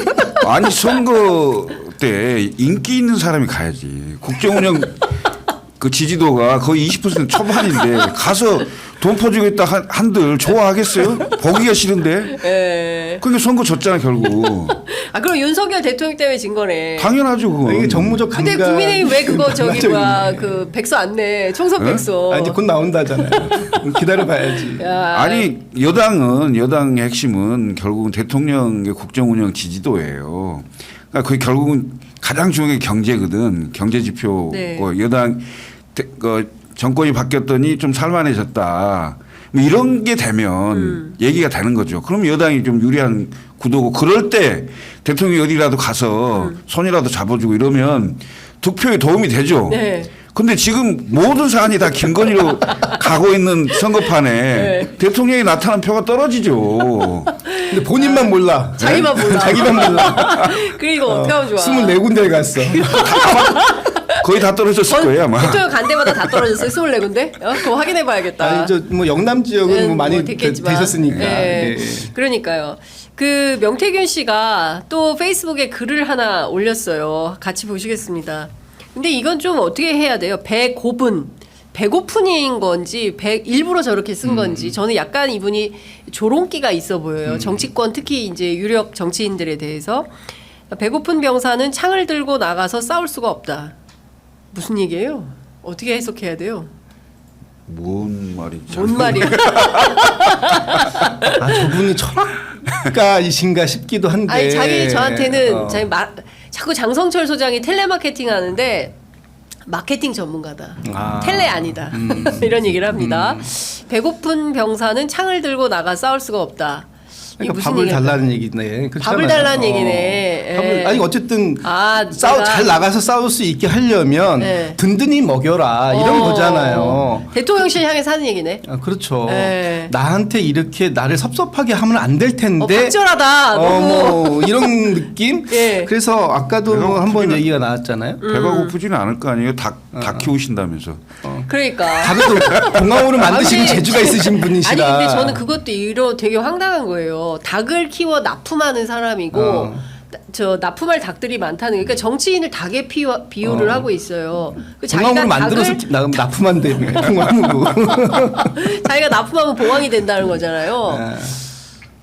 아니 선거 때 인기 있는 사람이 가야지. 국정운영 그 지지도가 거의 20% 초반인데 가서 돈 퍼주겠다 한들 좋아하겠어요? 보기가 싫은데. 예. 그게 선거 졌잖아 결국. 아 그럼 윤석열 대통령 때문에 진 거네. 당연하죠 그거. 이게 정무적 근데 감각. 국민의힘 왜 그거 저기 뭐야 그 백서 안 내? 총선 백서. 아, 이제 곧 나온다잖아요. 기다려봐야지. 야. 아니 여당의 핵심은 결국은 대통령의 국정운영 지지도예요. 그러니까 그게 결국은 가장 중요한 게 경제거든. 경제 지표. 네. 여당 정권이 바뀌었더니 좀 살만해졌다. 뭐 이런 게 되면 얘기가 되는 거죠. 그럼 여당이 좀 유리한 구도고 그럴 때 대통령이 어디라도 가서 손이라도 잡아주고 이러면 득표에 도움이 되죠. 네. 근데 지금 모든 사안이 다 김건희로 가고 있는 선거판에 네. 대통령이 나타난 표가 떨어지죠. 근데 본인만 몰라. 자기만 몰라. 자기만 몰라. 그리고 어떻게 하면 좋아? 24군데 갔어. 거의 다 떨어졌을 거예요 아마. 대통령 간 데마다 다 떨어졌어요. 24군데? 그거 확인해봐야겠다. 아니 저 뭐 영남 지역은 뭐 많이 됐겠지만. 되셨으니까. 예. 예. 그러니까요. 그 명태균 씨가 또 페이스북에 글을 하나 올렸어요. 같이 보시겠습니다. 근데 이건 좀 어떻게 해야 돼요? 배고픈인 건지 일부러 저렇게 쓴 건지 저는 약간 이분이 조롱기가 있어 보여요. 정치권 특히 이제 유력 정치인들에 대해서 배고픈 병사는 창을 들고 나가서 싸울 수가 없다. 무슨 얘기예요? 어떻게 해석해야 돼요? 뭔 말이죠? 뭔 말이야? 아 저분이 철학가이신가 싶기도 한데. 아니 자기 저한테는 자꾸 장성철 소장이 텔레마케팅 하는데 마케팅 전문가다. 텔레 아니다. 이런 얘기를 합니다. 배고픈 병사는 창을 들고 나가 싸울 수가 없다. 그러니까 무슨 밥을 얘기야? 달라는 얘기네. 밥을 달라는 얘기네. 예. 아니 어쨌든 아, 잘 나가서 싸울 수 있게 하려면 네. 든든히 먹여라 이런 거잖아요. 대통령실 향해서 하는 얘기네. 아, 그렇죠. 네. 나한테 이렇게 나를 섭섭하게 하면 안 될 텐데. 박절하다. 너무. 뭐 이런 느낌. 예. 그래서 아까도 배가 한번 고프지는- 얘기가 나왔잖아요. 배가 고프지는 않을 거 아니에요. 닭 키우신다면서. 그러니까. 다들 공항으로 만드시는 아니, 재주가 있으신 분이시라. 아니 근데 저는 그것도 되게 황당한 거예요. 닭을 키워 납품하는 사람이고 저 납품할 닭들이 많다는 거. 그러니까 정치인을 닭에 비유를 하고 있어요. 그 공항으로 만들어서 납품한대. 공항으로. 자기가 납품하면 보강이 된다는 거잖아요.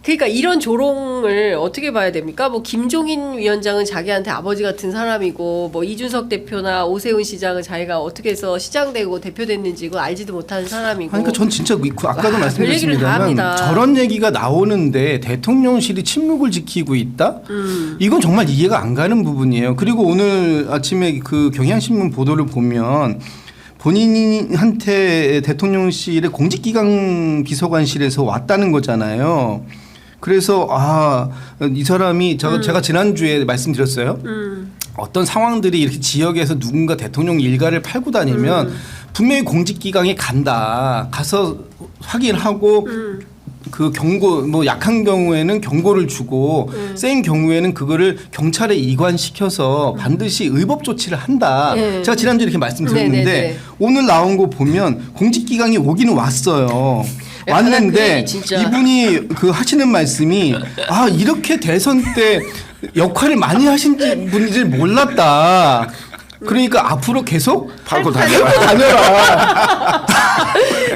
그러니까 이런 조롱을 어떻게 봐야 됩니까? 뭐 김종인 위원장은 자기한테 아버지 같은 사람이고 뭐 이준석 대표나 오세훈 시장은 자기가 어떻게 해서 시장되고 대표됐는지 그거 알지도 못하는 사람이고. 그러니까 전 진짜 아까도 별 얘기를 다 합니다. 말씀드렸습니다만 저런 얘기가 나오는데 대통령실이 침묵을 지키고 있다? 이건 정말 이해가 안 가는 부분이에요. 그리고 오늘 아침에 그 경향신문 보도를 보면 본인한테 대통령실의 공직기강 비서관실에서 왔다는 거잖아요. 그래서 이 사람이 제가 지난주에 말씀드렸어요. 어떤 상황들이 이렇게 지역에서 누군가 대통령 일가를 팔고 다니면 분명히 공직기강에 간다. 가서 확인하고 그 경고 뭐 약한 경우에는 경고를 주고 센 경우에는 그거를 경찰에 이관시켜서 반드시 의법 조치를 한다. 제가 지난주에 이렇게 말씀드렸는데 네네네. 오늘 나온 거 보면 공직기강이 오기는 왔어요. 왔는데 이분이 그 하시는 말씀이 이렇게 대선 때 역할을 많이 하신 분인지 몰랐다. 그러니까 앞으로 계속 팔고 다녀라.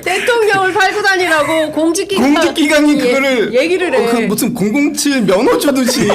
대통령을 팔고 다니라고 공직기강이 그거를 얘기를 해. 그 무슨 007 면허 주듯이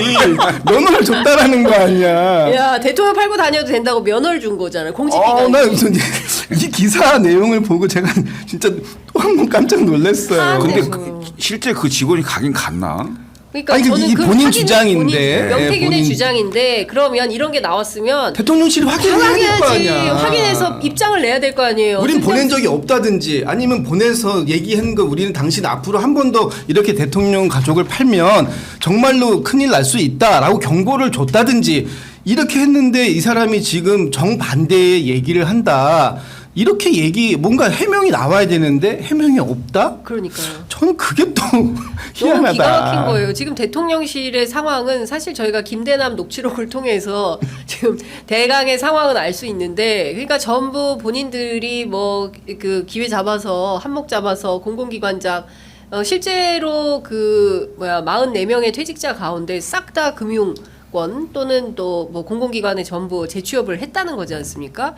면허를 줬다라는 거 아니야. 야 대통령 팔고 다녀도 된다고 면허를 준 거잖아요. 공직기강. 나 무슨 이 기사 내용을 보고 제가 진짜 또 한 번 깜짝 놀랐어요. 근데 그래서. 실제 그 직원이 가긴 갔나? 그러니까 아니, 저는 이게 본인 주장인데. 명태균의 본인. 주장인데 그러면 이런 게 나왔으면 대통령실이 확인해야 될 거 아니야. 확인해서 입장을 내야 될 거 아니에요. 우린 보낸 적이 없다든지 아니면 보내서 얘기한 거 우리는 당신 앞으로 한 번 더 이렇게 대통령 가족을 팔면 정말로 큰일 날 수 있다라고 경고를 줬다든지 이렇게 했는데 이 사람이 지금 정반대의 얘기를 한다. 이렇게 뭔가 해명이 나와야 되는데 해명이 없다? 그러니까요. 저는 그게 또 너무 희한하다. 기가 막힌 거예요. 지금 대통령실의 상황은 사실 저희가 김대남 녹취록을 통해서 지금 대강의 상황은 알 수 있는데 그러니까 전부 본인들이 뭐 그 기회 잡아서 한몫 잡아서 공공기관장 실제로 그 44명의 퇴직자 가운데 싹 다 금융권 또는 또 뭐 공공기관에 전부 재취업을 했다는 거지 않습니까?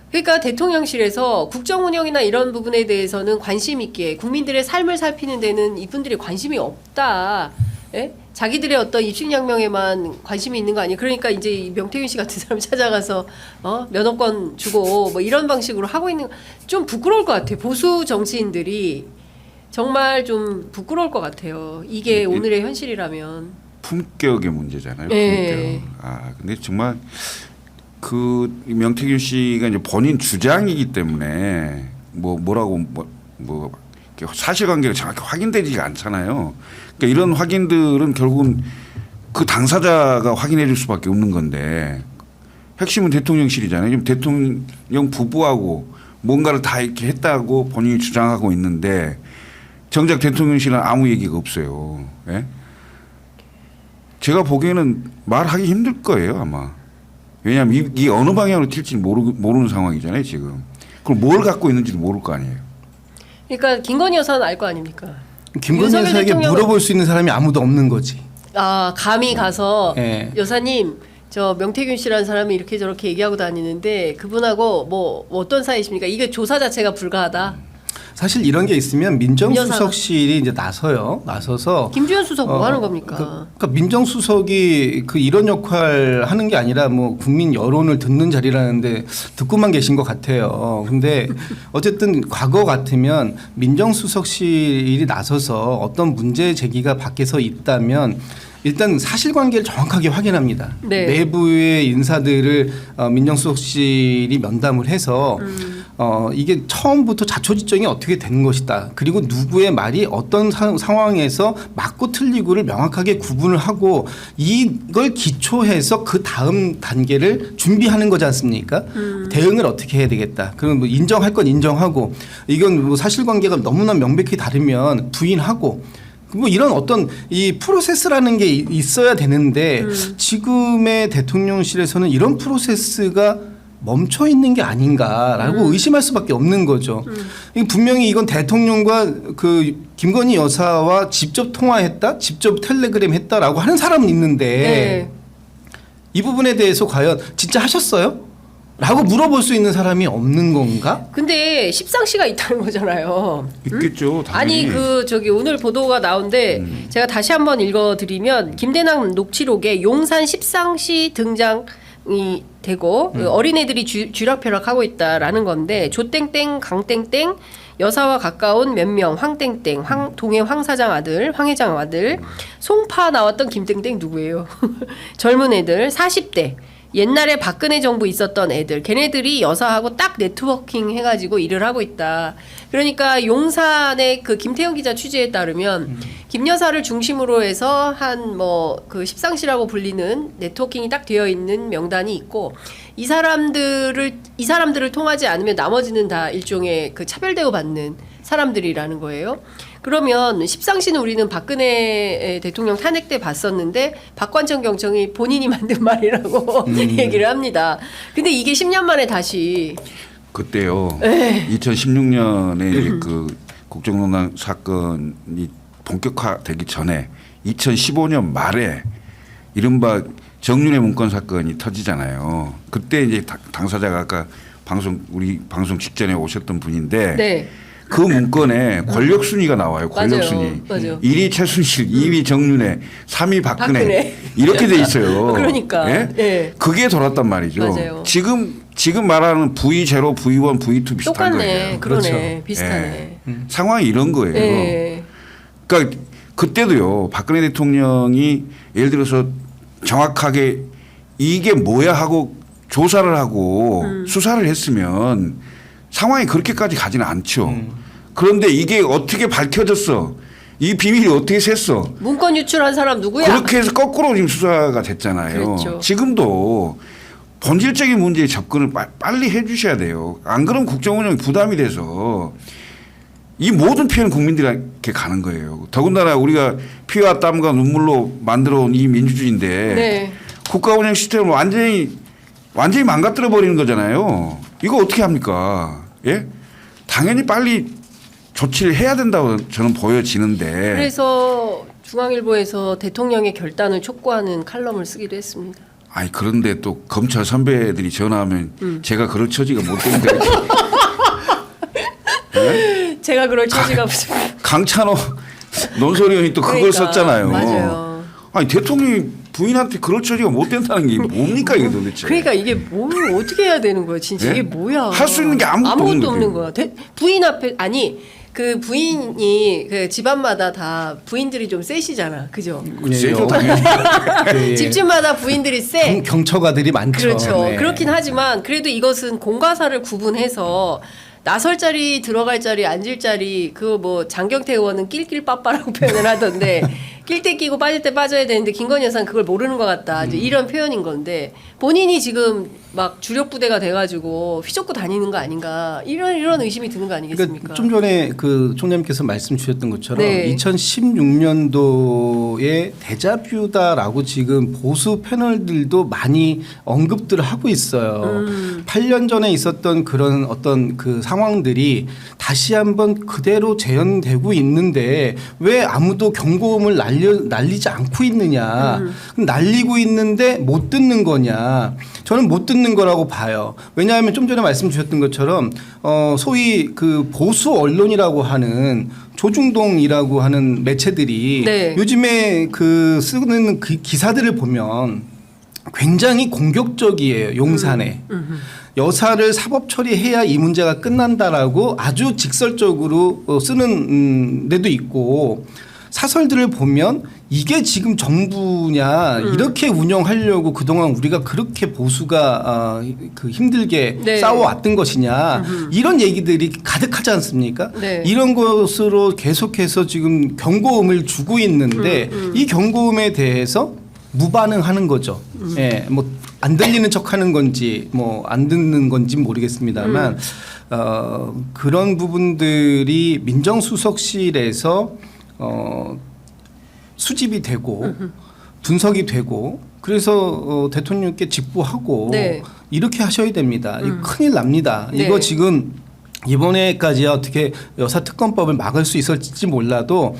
그러니까 대통령실에서 국정 운영이나 이런 부분에 대해서는 관심 있게 국민들의 삶을 살피는 데는 이분들이 관심이 없다. 예? 자기들의 어떤 입신양명에만 관심이 있는 거 아니에요. 그러니까 이제 이 명태균 씨 같은 사람 찾아가서 면허권 주고 뭐 이런 방식으로 하고 있는 좀 부끄러울 것 같아요. 보수 정치인들이 정말 좀 부끄러울 것 같아요. 이게 오늘의 현실이라면. 품격의 문제잖아요. 네. 품격. 근데 정말 그 명태균 씨가 이제 본인 주장이기 때문에 뭐라고 사실관계가 정확히 확인되지가 않잖아요. 그러니까 이런 확인들은 결국은 그 당사자가 확인해 줄 수밖에 없는 건데 핵심은 대통령실이잖아요. 지금 대통령 부부하고 뭔가를 다 이렇게 했다고 본인이 주장하고 있는데 정작 대통령실은 아무 얘기가 없어요. 예? 제가 보기에는 말하기 힘들 거예요 아마. 왜냐하면 이게 어느 방향으로 튈지 모르는 상황이잖아요 지금. 그럼 뭘 갖고 있는지도 모를 거 아니에요. 그러니까 김건희 여사는 알 거 아닙니까? 김건희 여사에게 물어볼 수 있는 사람이 아무도 없는 거지. 감히 가서 네. 여사님 저 명태균 씨라는 사람이 이렇게 저렇게 얘기하고 다니는데 그분하고 뭐 어떤 사이십니까? 이게 조사 자체가 불가하다. 사실 이런 게 있으면 민정수석실이 이제 나서서 김주현 수석 뭐 하는 겁니까? 그러니까 민정수석이 그 이런 역할 하는 게 아니라 뭐 국민 여론을 듣는 자리라는데 듣고만 계신 것 같아요. 근데 어쨌든 과거 같으면 민정수석실이 나서서 어떤 문제 제기가 밖에서 있다면 일단 사실관계를 정확하게 확인합니다. 네. 내부의 인사들을 민정수석실이 면담을 해서 이게 처음부터 자초지종이 어떻게 된 것이다. 그리고 누구의 말이 어떤 상황에서 맞고 틀리고를 명확하게 구분을 하고 이걸 기초해서 그 다음 단계를 준비하는 거지 않습니까? 대응을 어떻게 해야 되겠다. 그럼 뭐 인정할 건 인정하고 이건 뭐 사실관계가 너무나 명백히 다르면 부인하고 뭐 이런 어떤 이 프로세스라는 게 있어야 되는데 지금의 대통령실에서는 이런 프로세스가 멈춰 있는 게 아닌가라고 의심할 수밖에 없는 거죠. 분명히 이건 대통령과 그 김건희 여사와 직접 통화했다, 직접 텔레그램 했다라고 하는 사람은 있는데 네. 이 부분에 대해서 과연 진짜 하셨어요? 라고 물어볼 수 있는 사람이 없는 건가? 근데 십상시가 있다는 거잖아요. 있겠죠. 당연히. 아니 오늘 보도가 나온데 제가 다시 한번 읽어드리면 김대남 녹취록에 용산 십상시 등장이 되고 어린애들이 쥐락펴락하고 있다라는 건데 조땡땡 강땡땡 여사와 가까운 몇 명 황땡땡 동해 황 사장 아들 황 회장 아들 송파 나왔던 김땡땡 누구예요? 젊은 애들 40대 옛날에 박근혜 정부 있었던 애들 걔네들이 여사하고 딱 네트워킹 해가지고 일을 하고 있다. 그러니까 용산의 그 김태형 기자 취재에 따르면 김 여사를 중심으로 해서 한 그 십상시라고 불리는 네트워킹이 딱 되어 있는 명단이 있고 이 사람들을 통하지 않으면 나머지는 다 일종의 그 차별 대우받는 사람들이라는 거예요. 그러면 십상시는 우리는 박근혜 대통령 탄핵 때 봤었는데 박관청 경청이 본인이 만든 말이라고 얘기를 합니다. 근데 이게 10년 만에 다시 그때요. 2016년에 그 국정농단 사건이 본격화되기 전에 2015년 말에 이른바 정윤회 문건 사건이 터지잖아요. 그때 이제 당사자가 아까 우리 방송 직전에 오셨던 분인데 네. 그 문건에 권력 순위가 나와요. 권력 순위. 맞아요. 1위 최순실, 2위 정윤회, 3위 박근혜. 이렇게 돼 있어요. 그러니까. 예? 예. 그게 돌았단 말이죠. 맞아요. 지금 말하는 V0, V1, V2 비슷한 똑같네. 거예요. 그러네. 그렇죠. 비슷하네. 상황이 이런 거예요. 예. 그러니까 그때도요. 박근혜 대통령이 예를 들어서 정확하게 이게 뭐야 하고 조사를 하고 수사를 했으면 상황이 그렇게까지 가지는 않죠. 그런데 이게 어떻게 밝혀졌어? 이 비밀이 어떻게 샜어? 문건 유출한 사람 누구야? 그렇게 해서 거꾸로 지금 수사가 됐잖아요. 그렇죠. 지금도 본질적인 문제에 접근을 빨리 해 주셔야 돼요. 안 그러면 국정 운영이 부담이 돼서 이 모든 피해는 국민들에게 가는 거예요. 더군다나 우리가 피와 땀과 눈물로 만들어온 이 민주주의인데 네. 국가 운영 시스템을 완전히 망가뜨려 버리는 거잖아요. 이거 어떻게 합니까? 예? 당연히 빨리 조치를 해야 된다고 저는 보여지는데. 그래서 중앙일보에서 대통령의 결단을 촉구하는 칼럼을 쓰기도 했습니다. 아니 그런데 또 검찰 선배들이 전화하면 제가 그럴 처지가 못 되는데. 네? 제가 그럴 처지가 무슨 강찬호 논설위원이 또 그걸 그러니까, 썼잖아요. 맞아요. 아니 대통령이 부인한테 그럴 처지가 못 된다는 게 뭡니까 이게 도대체? 그러니까 이게 뭘 어떻게 해야 되는 거야 진짜. 네? 이게 뭐야. 할 수 있는 게 아무것도 없는 거야. 부인 앞에 아니 그 부인이 그 집안마다 다 부인들이 좀 세시잖아. 그죠? 세죠. 예. 집집마다 부인들이 세. 경처가들이 많죠. 그렇죠. 네. 그렇긴 하지만 그래도 이것은 공과사를 구분해서 나설 자리, 들어갈 자리, 앉을 자리 그 뭐 장경태 의원은 낄낄 빠빠라고 표현을 하던데 낄 때 끼고 빠질 때 빠져야 되는데 김건희 여사는 그걸 모르는 것 같다. 이제 이런 표현인 건데 본인이 지금 막 주력 부대가 돼가지고 휘젓고 다니는 거 아닌가 이런 의심이 드는 거 아니겠습니까? 그러니까 좀 전에 그 총장님께서 말씀 주셨던 것처럼 네. 2016년도에 데자뷰다라고 지금 보수 패널들도 많이 언급들을 하고 있어요. 8년 전에 있었던 그런 어떤 그 상황들이 다시 한번 그대로 재현되고 있는데 왜 아무도 경고음을 날리지 않고 있느냐. 날리고 있는데 못 듣는 거냐. 저는 못 듣는 거라고 봐요. 왜냐하면 좀 전에 말씀 주셨던 것처럼 소위 그 보수 언론이라고 하는 조중동이라고 하는 매체들이 네. 요즘에 그 쓰는 그 기사들을 보면 굉장히 공격적이에요. 용산에. 여사를 사법 처리해야 이 문제가 끝난다라고 아주 직설적으로 쓰는 데도 있고 사설들을 보면 이게 지금 정부냐 이렇게 운영하려고 그동안 우리가 그렇게 보수가 그 힘들게 네. 싸워왔던 것이냐 이런 얘기들이 가득하지 않습니까? 네. 이런 것으로 계속해서 지금 경고음을 주고 있는데 이 경고음에 대해서 무반응하는 거죠. 예, 뭐 안 들리는 척하는 건지 뭐 안 듣는 건지 모르겠습니다만 그런 부분들이 민정수석실에서 수집이 되고 분석이 되고 그래서 대통령께 직보하고 네. 이렇게 하셔야 됩니다. 이거 큰일 납니다. 네. 이거 지금 이번에까지야 어떻게 여사특검법을 막을 수 있을지 몰라도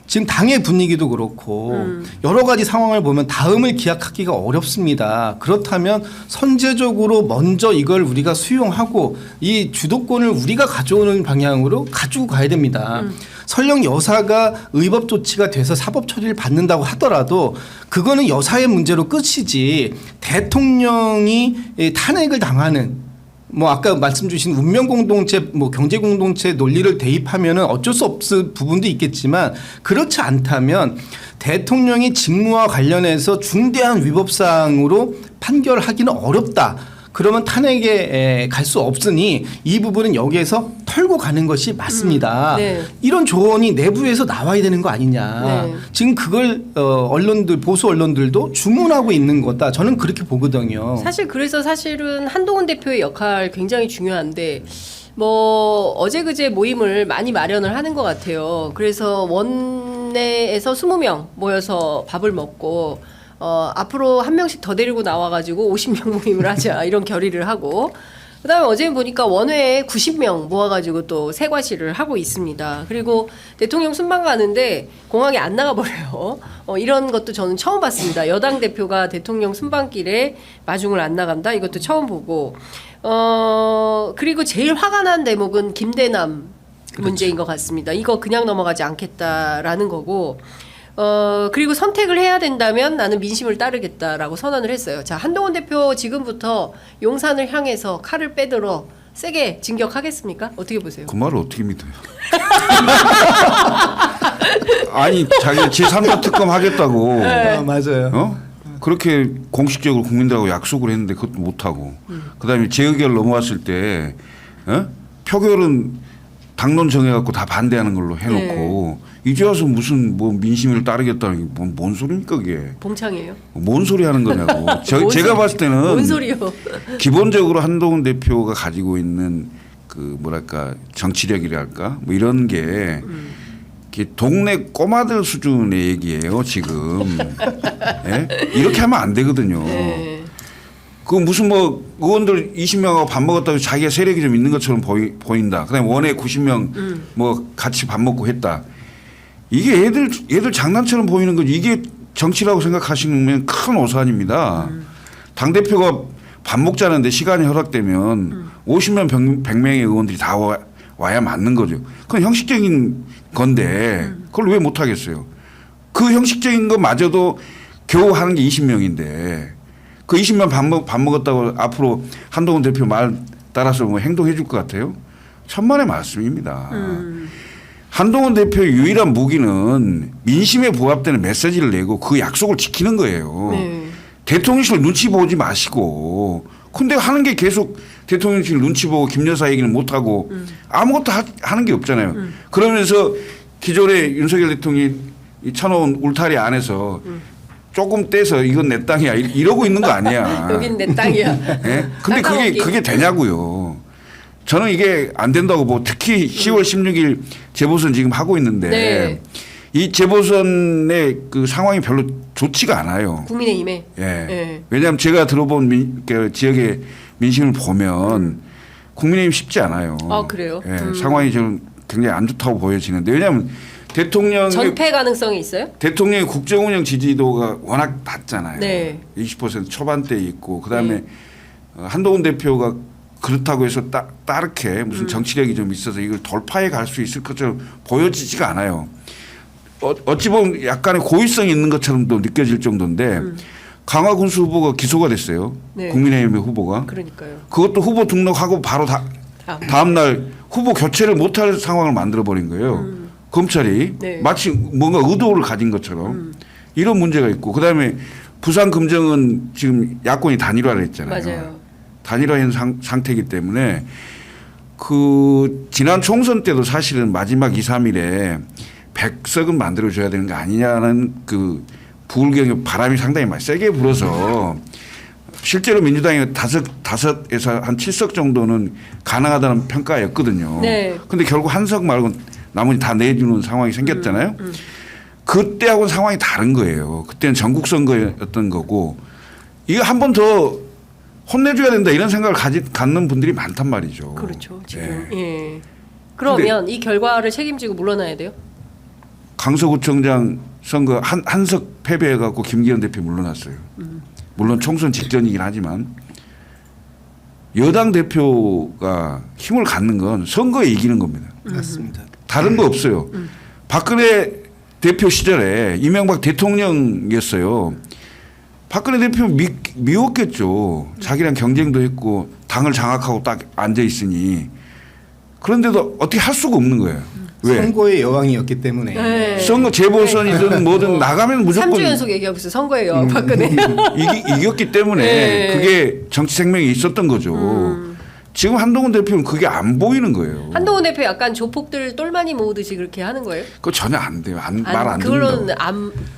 지금 당의 분위기도 그렇고 여러 가지 상황을 보면 다음을 기약하기가 어렵습니다. 그렇다면 선제적으로 먼저 이걸 우리가 수용하고 이 주도권을 우리가 가져오는 방향으로 가지고 가야 됩니다. 설령 여사가 의법 조치가 돼서 사법 처리를 받는다고 하더라도 그거는 여사의 문제로 끝이지 대통령이 탄핵을 당하는 뭐 아까 말씀 주신 운명 공동체 뭐 경제 공동체 논리를 대입하면은 어쩔 수 없을 부분도 있겠지만 그렇지 않다면 대통령이 직무와 관련해서 중대한 위법 사항으로 판결하기는 어렵다. 그러면 탄핵에 갈 수 없으니 이 부분은 여기에서 털고 가는 것이 맞습니다. 네. 이런 조언이 내부에서 나와야 되는 거 아니냐. 네. 지금 그걸 언론들 보수 언론들도 주문하고 있는 거다. 저는 그렇게 보거든요. 사실 그래서 사실은 한동훈 대표의 역할 굉장히 중요한데 뭐 어제 그제 모임을 많이 마련을 하는 것 같아요. 그래서 원내에서 20명 모여서 밥을 먹고 앞으로 한 명씩 더 데리고 나와가지고 50명 모임을 하자 이런 결의를 하고 그다음에 어제 보니까 원외에 90명 모아가지고 또 세과시를 하고 있습니다. 그리고 대통령 순방 가는데 공항에 안 나가버려요. 이런 것도 저는 처음 봤습니다. 여당 대표가 대통령 순방길에 마중을 안 나간다 이것도 처음 보고 그리고 제일 화가 난 대목은 김대남 문제인 것 같습니다. 이거 그냥 넘어가지 않겠다라는 거고 그리고 선택을 해야 된다면 나는 민심을 따르겠다라고 선언을 했어요. 자, 한동훈 대표 지금부터 용산을 향해서 칼을 빼들어 세게 진격하겠습니까? 어떻게 보세요? 그 말을 어떻게 믿어요? 아니 자기 제3자 특검 하겠다고 네. 맞아요. 그렇게 공식적으로 국민들하고 약속을 했는데 그것도 못하고 그다음에 재의결 넘어왔을 때 표결은 당론 정해갖고 다 반대하는 걸로 해놓고 이제 와서 무슨 뭐 민심을 따르겠다는 게 뭔 소리입니까 그게? 봉창이에요? 뭔 소리 하는 거냐고. 뭔 제가 봤을 때는 뭔 소리요? 기본적으로 한동훈 대표가 가지고 있는 그 뭐랄까 정치력이랄까 뭐 이런 게 동네 꼬마들 수준의 얘기예요 지금. 예? 이렇게 하면 안 되거든요. 네. 그 무슨 뭐 의원들 20명하고 밥 먹었다고 자기가 세력이 좀 있는 것처럼 보인다. 그다음에 원외 90명 뭐 같이 밥 먹고 했다. 이게 얘들 장난처럼 보이는 거지. 이게 정치라고 생각하시면 큰 오산입니다. 당대표가 밥 먹자는데 시간이 허락되면 50명, 100명의 의원들이 다 와야 맞는 거죠. 그건 형식적인 건데 그걸 왜 못하겠어요. 그 형식적인 것마저도 겨우 하는 게 20명인데 그 20명 밥 먹었다고 앞으로 한동훈 대표 말 따라서 뭐 행동해 줄 것 같아요? 천만의 말씀입니다. 한동훈 대표의 유일한 무기는 민심에 부합되는 메시지를 내고 그 약속을 지키는 거예요. 네. 대통령실 눈치 보지 마시고 근데 하는 게 계속 대통령실 눈치 보고 김 여사 얘기는 못하고 아무것도 하는 게 없잖아요. 그러면서 기존에 윤석열 대통령이 쳐놓은 울타리 안에서 조금 떼서 이건 내 땅이야 이러고 있는 거 아니야. 여긴 내 땅이야. 네? 근데 그게 되냐고요. 저는 이게 안 된다고 보고 특히 10월 16일 재보선 지금 하고 있는데 네. 이 재보선의 그 상황이 별로 좋지가 않아요. 국민의힘에. 예. 네. 왜냐하면 제가 들어본 그 지역의 민심을 보면 국민의힘 쉽지 않아요. 아 그래요? 예. 상황이 좀 굉장히 안 좋다고 보여지는데 왜냐하면 대통령 전패 가능성이 있어요? 대통령의 국정운영 지지도가 워낙 낮잖아요. 네. 20% 초반대에 있고 그다음에 한동훈 대표가 그렇다고 해서 따르게 무슨 정치력이 좀 있어서 이걸 돌파해 갈 수 있을 것처럼 보여지지가 않아요. 어찌 보면 약간의 고의성이 있는 것처럼도 느껴질 정도인데 강화군수 후보가 기소가 됐어요. 네. 국민의힘의 후보가. 그러니까요. 그것도 후보 등록하고 바로 다음 날 후보 교체를 못할 상황을 만들어버린 거예요. 검찰이 네. 마치 뭔가 의도를 가진 것처럼 이런 문제가 있고 그다음에 부산 금정은 지금 야권이 단일화를 했잖아요. 맞아요. 단일화한 상태이기 때문에 그 지난 총선 때도 사실은 마지막 2, 3일에 100석은 만들어줘야 되는 거 아니냐는 그 부울경의 바람이 상당히 많이 세게 불어서 실제로 민주당이 다섯에서 한 7석 정도는 가능하다는 평가였거든요. 네. 근데 결국 한 석 말고 나머지 다 내주는 상황이 생겼잖아요. 그때하고는 상황이 다른 거예요. 그때는 전국 선거였던 거고 이거 한 번 더 혼내줘야 된다 이런 생각을 갖는 분들이 많단 말이죠. 그렇죠. 지금. 예. 그러면 이 결과를 책임지고 물러나야 돼요? 강서구청장 선거 한석 패배해갖고 김기현 대표 물러났어요. 물론 총선 직전이긴 하지만 여당 대표가 힘을 갖는 건 선거에 이기는 겁니다. 맞습니다. 다른 거 없어요. 박근혜 대표 시절에 이명박 대통령이었어요. 박근혜 대표 미웠겠죠. 자기랑 경쟁도 했고 당을 장악하고 딱 앉아 있으니 그런데도 어떻게 할 수가 없는 거예요. 왜? 선거의 여왕이었기 때문에. 네. 선거 재보선이든 뭐든 나가면 무조건 3주 연속 얘기하고 있어요. 선거의 여왕 박근혜. 이겼기 때문에 네. 그게 정치 생명이 있었던 거죠. 지금 한동훈 대표는 그게 안 보이는 거예요. 한동훈 대표 약간 조폭들 똘마니 모으듯이 그렇게 하는 거예요? 그거 전혀 안 돼요. 말 안 듣는다고. 그걸로는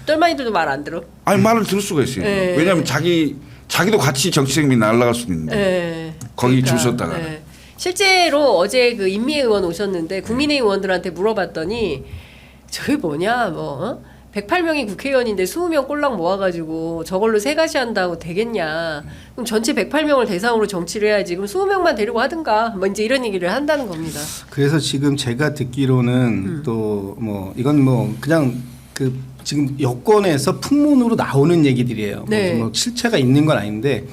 똘마니들도 말 안 들어? 아니 말을 들을 수가 있어요. 네. 왜냐하면 자기도 같이 정치 생명이 날아갈 수도 있는데 네. 거기 그러니까, 줄 섰다가. 네. 실제로 어제 그 임미애 의원 오셨는데 국민의힘 의원들한테 물어봤더니 저게 뭐냐 뭐 108명이 국회의원인데 20명 꼴랑 모아가지고 저걸로 세 가지 한다고 되겠냐. 그럼 전체 108명을 대상으로 정치를 해야지. 그럼 20명만 데리고 하든가. 뭐 이제 이런 얘기를 한다는 겁니다. 그래서 지금 제가 듣기로는 또 뭐 이건 뭐 그냥 그 지금 여권에서 풍문으로 나오는 얘기들이에요. 네. 뭐 실체가 있는 건 아닌데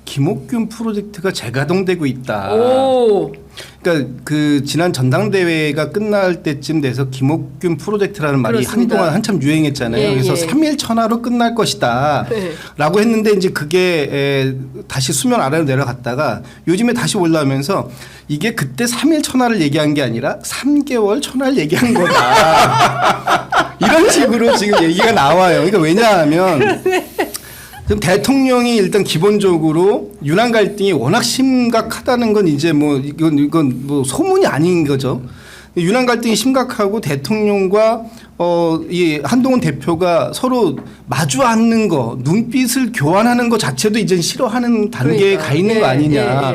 김옥균 프로젝트가 재가동되고 있다. 오. 그러니까 그 지난 전당대회가 끝날 때쯤 돼서 김옥균 프로젝트라는 말이 그렇습니다. 한동안 한참 유행했잖아요. 예, 그래서 예. 3일 천하로 끝날 것이다. 네. 라고 했는데 이제 그게 다시 수면 아래로 내려갔다가 요즘에 다시 올라오면서 이게 그때 3일 천하를 얘기한 게 아니라 3개월 천하를 얘기한 거다. 이런 식으로 지금 얘기가 나와요. 그러니까 왜냐하면 그럼 대통령이 일단 기본적으로 윤한 갈등이 워낙 심각하다는 건 이제 뭐 이건 뭐 소문이 아닌 거죠. 윤한 갈등이 심각하고 대통령과 이 한동훈 대표가 서로 마주 앉는 거, 눈빛을 교환하는 거 자체도 이제 싫어하는 단계에 그러니까. 가 있는 거 아니냐.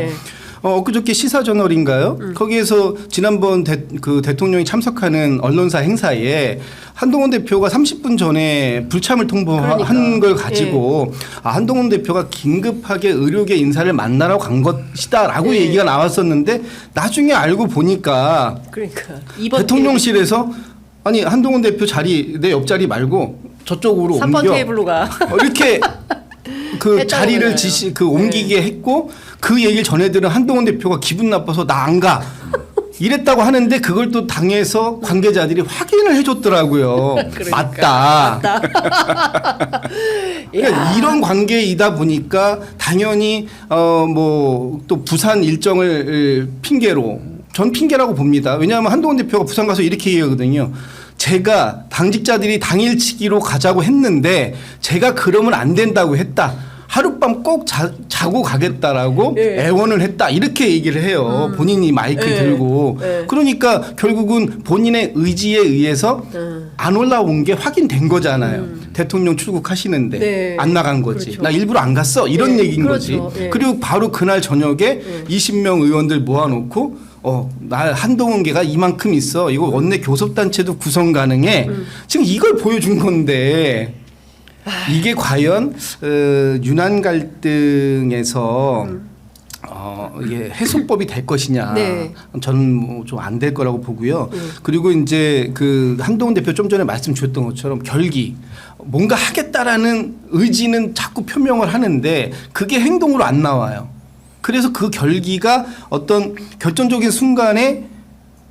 엊그저께 시사저널인가요? 거기에서 지난번 대통령이 참석하는 언론사 행사에 한동훈 대표가 30분 전에 불참을 통보한 걸 가지고 한동훈 대표가 긴급하게 의료계 인사를 만나러 간 것이다라고 얘기가 나왔었는데 나중에 알고 보니까 대통령실에서 아니 한동훈 대표 자리 내 옆자리 말고 저쪽으로 3번 옮겨 테이블로 가. 이렇게 그 자리를 옮기게 했고 그 얘기를 전해들은 한동훈 대표가 기분 나빠서 나 안 가. 이랬다고 하는데 그걸 또 당에서 관계자들이 확인을 해줬더라고요. 그러니까. 맞다. 그러니까 이런 관계이다 보니까 당연히 뭐 또 부산 일정을 핑계로 전 핑계라고 봅니다. 왜냐하면 한동훈 대표가 부산 가서 이렇게 얘기하거든요. 제가 당직자들이 당일치기로 가자고 했는데 제가 그러면 안 된다고 했다. 하룻밤 꼭 자고 가겠다라고 애원을 했다. 이렇게 얘기를 해요. 본인이 마이크 들고. 그러니까 결국은 본인의 의지에 의해서 안 올라온 게 확인된 거잖아요. 대통령 출국하시는데 안 나간 거지. 그렇죠. 나 일부러 안 갔어. 이런 얘기인 그렇죠. 거지. 그리고 바로 그날 저녁에 20명 의원들 모아놓고 나 한동훈계가 이만큼 있어. 이거 원내 교섭단체도 구성 가능해. 지금 이걸 보여준 건데 이게 과연 윤한 갈등에서 이게 해소법이 될 것이냐? 저는 뭐 좀 안 될 거라고 보고요. 그리고 이제 그 한동훈 대표 좀 전에 말씀 주셨던 것처럼 결기 뭔가 하겠다라는 의지는 자꾸 표명을 하는데 그게 행동으로 안 나와요. 그래서 그 결기가 어떤 결정적인 순간에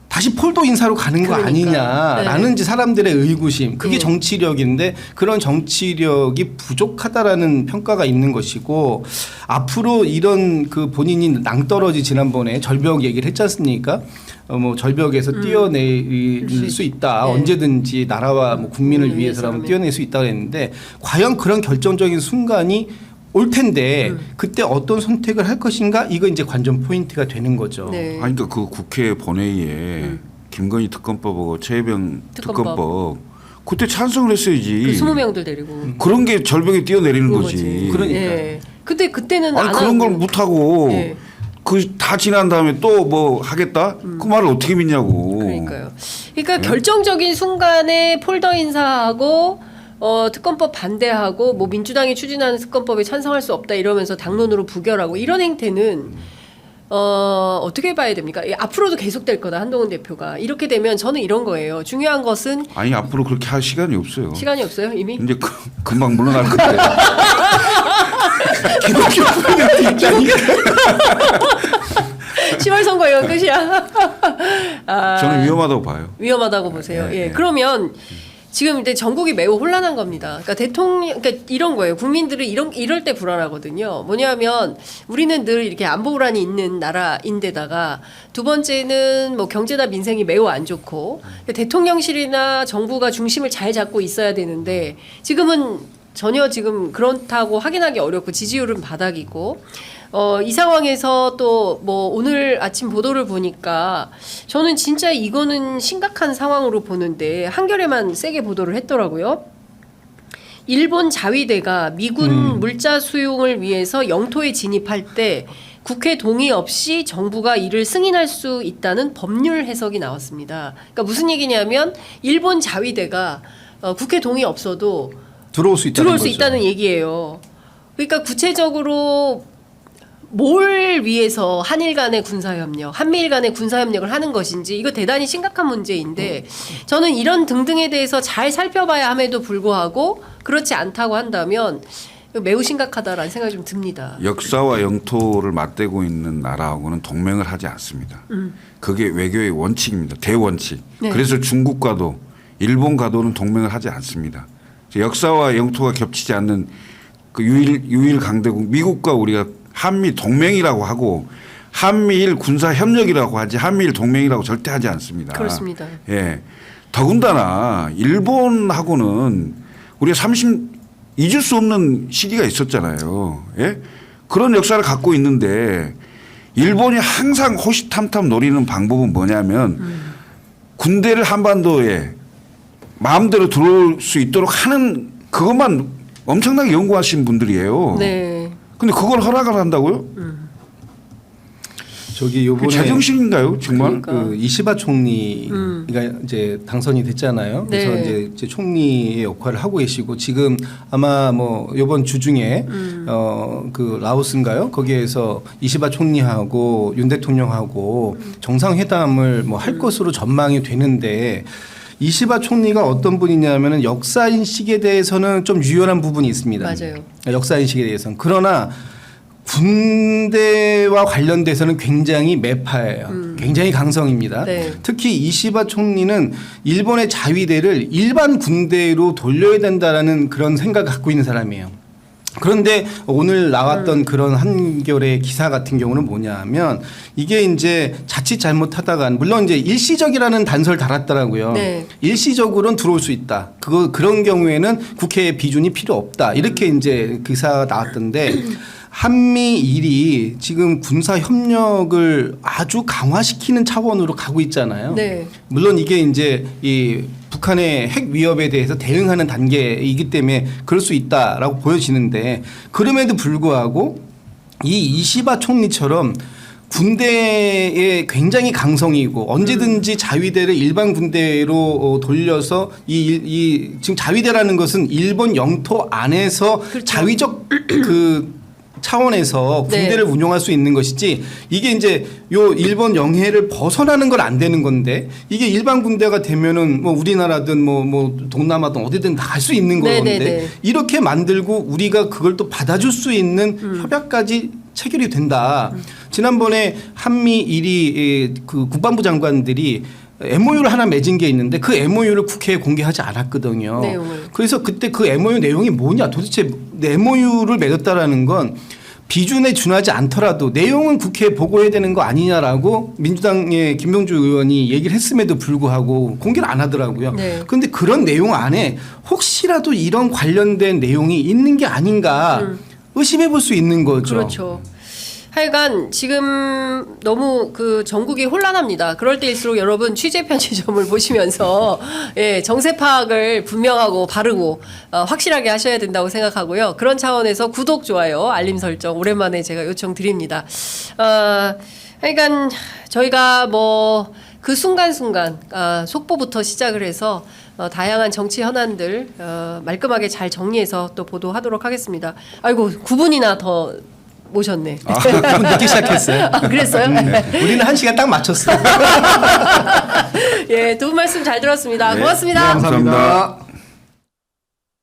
다시 폴더 인사로 가는 거 아니냐라는 이제 사람들의 의구심. 그게 정치력인데 그런 정치력이 부족하다라는 평가가 있는 것이고 앞으로 이런 그 본인이 낭떠러지 지난번에 절벽 얘기를 했지 않습니까? 뭐 절벽에서 뛰어낼 수 있다. 언제든지 나라와 뭐 국민을 위해서라면 뛰어낼 수 있다고 했는데 과연 그런 결정적인 순간이 올 텐데 그때 어떤 선택을 할 것인가 이거 이제 관전 포인트가 되는 거죠. 아니 그러니까 그 국회 본회의에 김건희 특검법하고 최혜병 특검법 그때 찬성을 했어야지. 그 20명들 데리고. 그런 게 절벽에 뛰어내리는 거지. 그러니까. 근데 그때는 아니 그런 걸 못 하고 그 다 지난 다음에 또 뭐 하겠다? 그 말을 어떻게 믿냐고. 그러니까요. 그러니까 결정적인 순간에 폴더 인사하고 특검법 반대하고 뭐 민주당이 추진하는 특검법에 찬성할 수 없다 이러면서 당론으로 부결하고 이런 행태는 어떻게 봐야 됩니까? 앞으로도 계속될 거다 한동훈 대표가 이렇게 되면 저는 이런 거예요. 중요한 것은 아니 앞으로 그렇게 할 시간이 없어요. 시간이 없어요 이미? 이제 금방 물러날 건데. 기독교 10월 선거 이거 끝이야. 저는 위험하다고 봐요. 위험하다고 보세요. 그러면 지금 이제 전국이 매우 혼란한 겁니다. 그러니까 그러니까 이런 거예요. 국민들은 이럴 때 불안하거든요. 뭐냐면 우리는 늘 이렇게 안보 불안이 있는 나라인데다가 두 번째는 뭐 경제나 민생이 매우 안 좋고 대통령실이나 정부가 중심을 잘 잡고 있어야 되는데 지금은 전혀 지금 그렇다고 확인하기 어렵고 지지율은 바닥이고 이 상황에서 또 뭐 오늘 아침 보도를 보니까 저는 진짜 이거는 심각한 상황으로 보는데 한겨레만 세게 보도를 했더라고요. 일본 자위대가 미군 물자 수용을 위해서 영토에 진입할 때 국회 동의 없이 정부가 이를 승인할 수 있다는 법률 해석이 나왔습니다. 그러니까 무슨 얘기냐면 일본 자위대가 국회 동의 없어도 들어올 수 있다는 얘기예요. 그러니까 구체적으로 뭘 위해서 한일 간의 군사협력, 한미일 간의 군사협력을 하는 것인지 이거 대단히 심각한 문제인데 저는 이런 등등에 대해서 잘 살펴봐야 함에도 불구하고 그렇지 않다고 한다면 매우 심각하다라는 생각이 좀 듭니다. 역사와 영토를 맞대고 있는 나라하고는 동맹을 하지 않습니다. 그게 외교의 원칙입니다. 대원칙. 그래서 중국과도 일본과도는 동맹을 하지 않습니다. 역사와 영토가 겹치지 않는 그 유일 강대국 미국과 우리가 한미 동맹이라고 하고 한미일 군사 협력이라고 하지 한미일 동맹이라고 절대 하지 않습니다. 그렇습니다. 더군다나 일본하고는 우리가 잊을 수 없는 시기가 있었잖아요. 그런 역사를 갖고 있는데 일본이 항상 호시탐탐 노리는 방법은 뭐냐면 군대를 한반도에 마음대로 들어올 수 있도록 하는 그것만 엄청나게 연구하신 분들이에요. 근데 그걸 허락을 한다고요? 저기 요번에 제정신인가요, 정말? 그러니까. 그 이시바 총리가 이제 당선이 됐잖아요. 그래서 네. 이제 총리의 역할을 하고 계시고 지금 아마 뭐 요번 주 중에 그 라오스인가요? 거기에서 이시바 총리하고 윤 대통령하고 정상회담을 뭐 할 것으로 전망이 되는데 이시바 총리가 어떤 분이냐면은 역사 인식에 대해서는 좀 유연한 부분이 있습니다. 맞아요. 역사 인식에 대해서는 그러나 군대와 관련돼서는 굉장히 매파예요. 굉장히 강성입니다. 네. 특히 이시바 총리는 일본의 자위대를 일반 군대로 돌려야 된다라는 그런 생각을 갖고 있는 사람이에요. 그런데 오늘 나왔던 그런 한겨레 기사 같은 경우는 뭐냐면 이게 이제 자칫 잘못하다가 물론 이제 일시적이라는 단서를 달았더라고요. 네. 일시적으로는 들어올 수 있다. 그런 경우에는 국회의 비준이 필요 없다. 이렇게 이제 기사가 나왔던데 한미일이 지금 군사 협력을 아주 강화시키는 차원으로 가고 있잖아요. 네. 물론 이게 이제 이 북한의 핵 위협에 대해서 대응하는 단계이기 때문에 그럴 수 있다라고 보여지는데 그럼에도 불구하고 이 이시바 총리처럼 군대에 굉장히 강성이고 언제든지 자위대를 일반 군대로 돌려서 지금 자위대라는 것은 일본 영토 안에서 그렇죠. 자위적 그 차원에서 군대를 네. 운용할 수 있는 것이지 이게 이제 요 일본 영해를 벗어나는 건 안 되는 건데 이게 일반 군대가 되면은 뭐 우리나라든 뭐 동남아든 어디든 다 갈 수 있는 건데 네네네. 이렇게 만들고 우리가 그걸 또 받아줄 수 있는 협약까지 체결이 된다. 지난번에 한미일이 그 국방부 장관들이 MOU를 하나 맺은 게 있는데 그 MOU를 국회에 공개하지 않았거든요. 내용을. 그래서 그때 그 MOU 내용이 뭐냐 도대체 MOU를 맺었다라는 건 비준에 준하지 않더라도 내용은 국회에 보고해야 되는 거 아니냐라고 민주당의 김병주 의원이 얘기를 했음에도 불구하고 공개를 안 하더라고요. 네. 그런데 그런 내용 안에 혹시라도 이런 관련된 내용이 있는 게 아닌가 의심해 볼 수 있는 거죠. 그렇죠. 하여간 지금 너무 그 전국이 혼란합니다. 그럴 때일수록 여러분 취재 편집점을 보시면서 예, 정세 파악을 분명하고 바르고 확실하게 하셔야 된다고 생각하고요. 그런 차원에서 구독, 좋아요, 알림 설정 오랜만에 제가 요청드립니다. 하여간 저희가 뭐 그 순간순간 속보부터 시작을 해서 다양한 정치 현안들 말끔하게 잘 정리해서 또 보도하도록 하겠습니다. 아이고 9분이나 더 모셨네. 좀 늦게 시작했어요. 그랬어요? 우리는 1시간 딱 맞췄어요. 예, 두 분 말씀 잘 들었습니다. 네. 고맙습니다. 네, 감사합니다.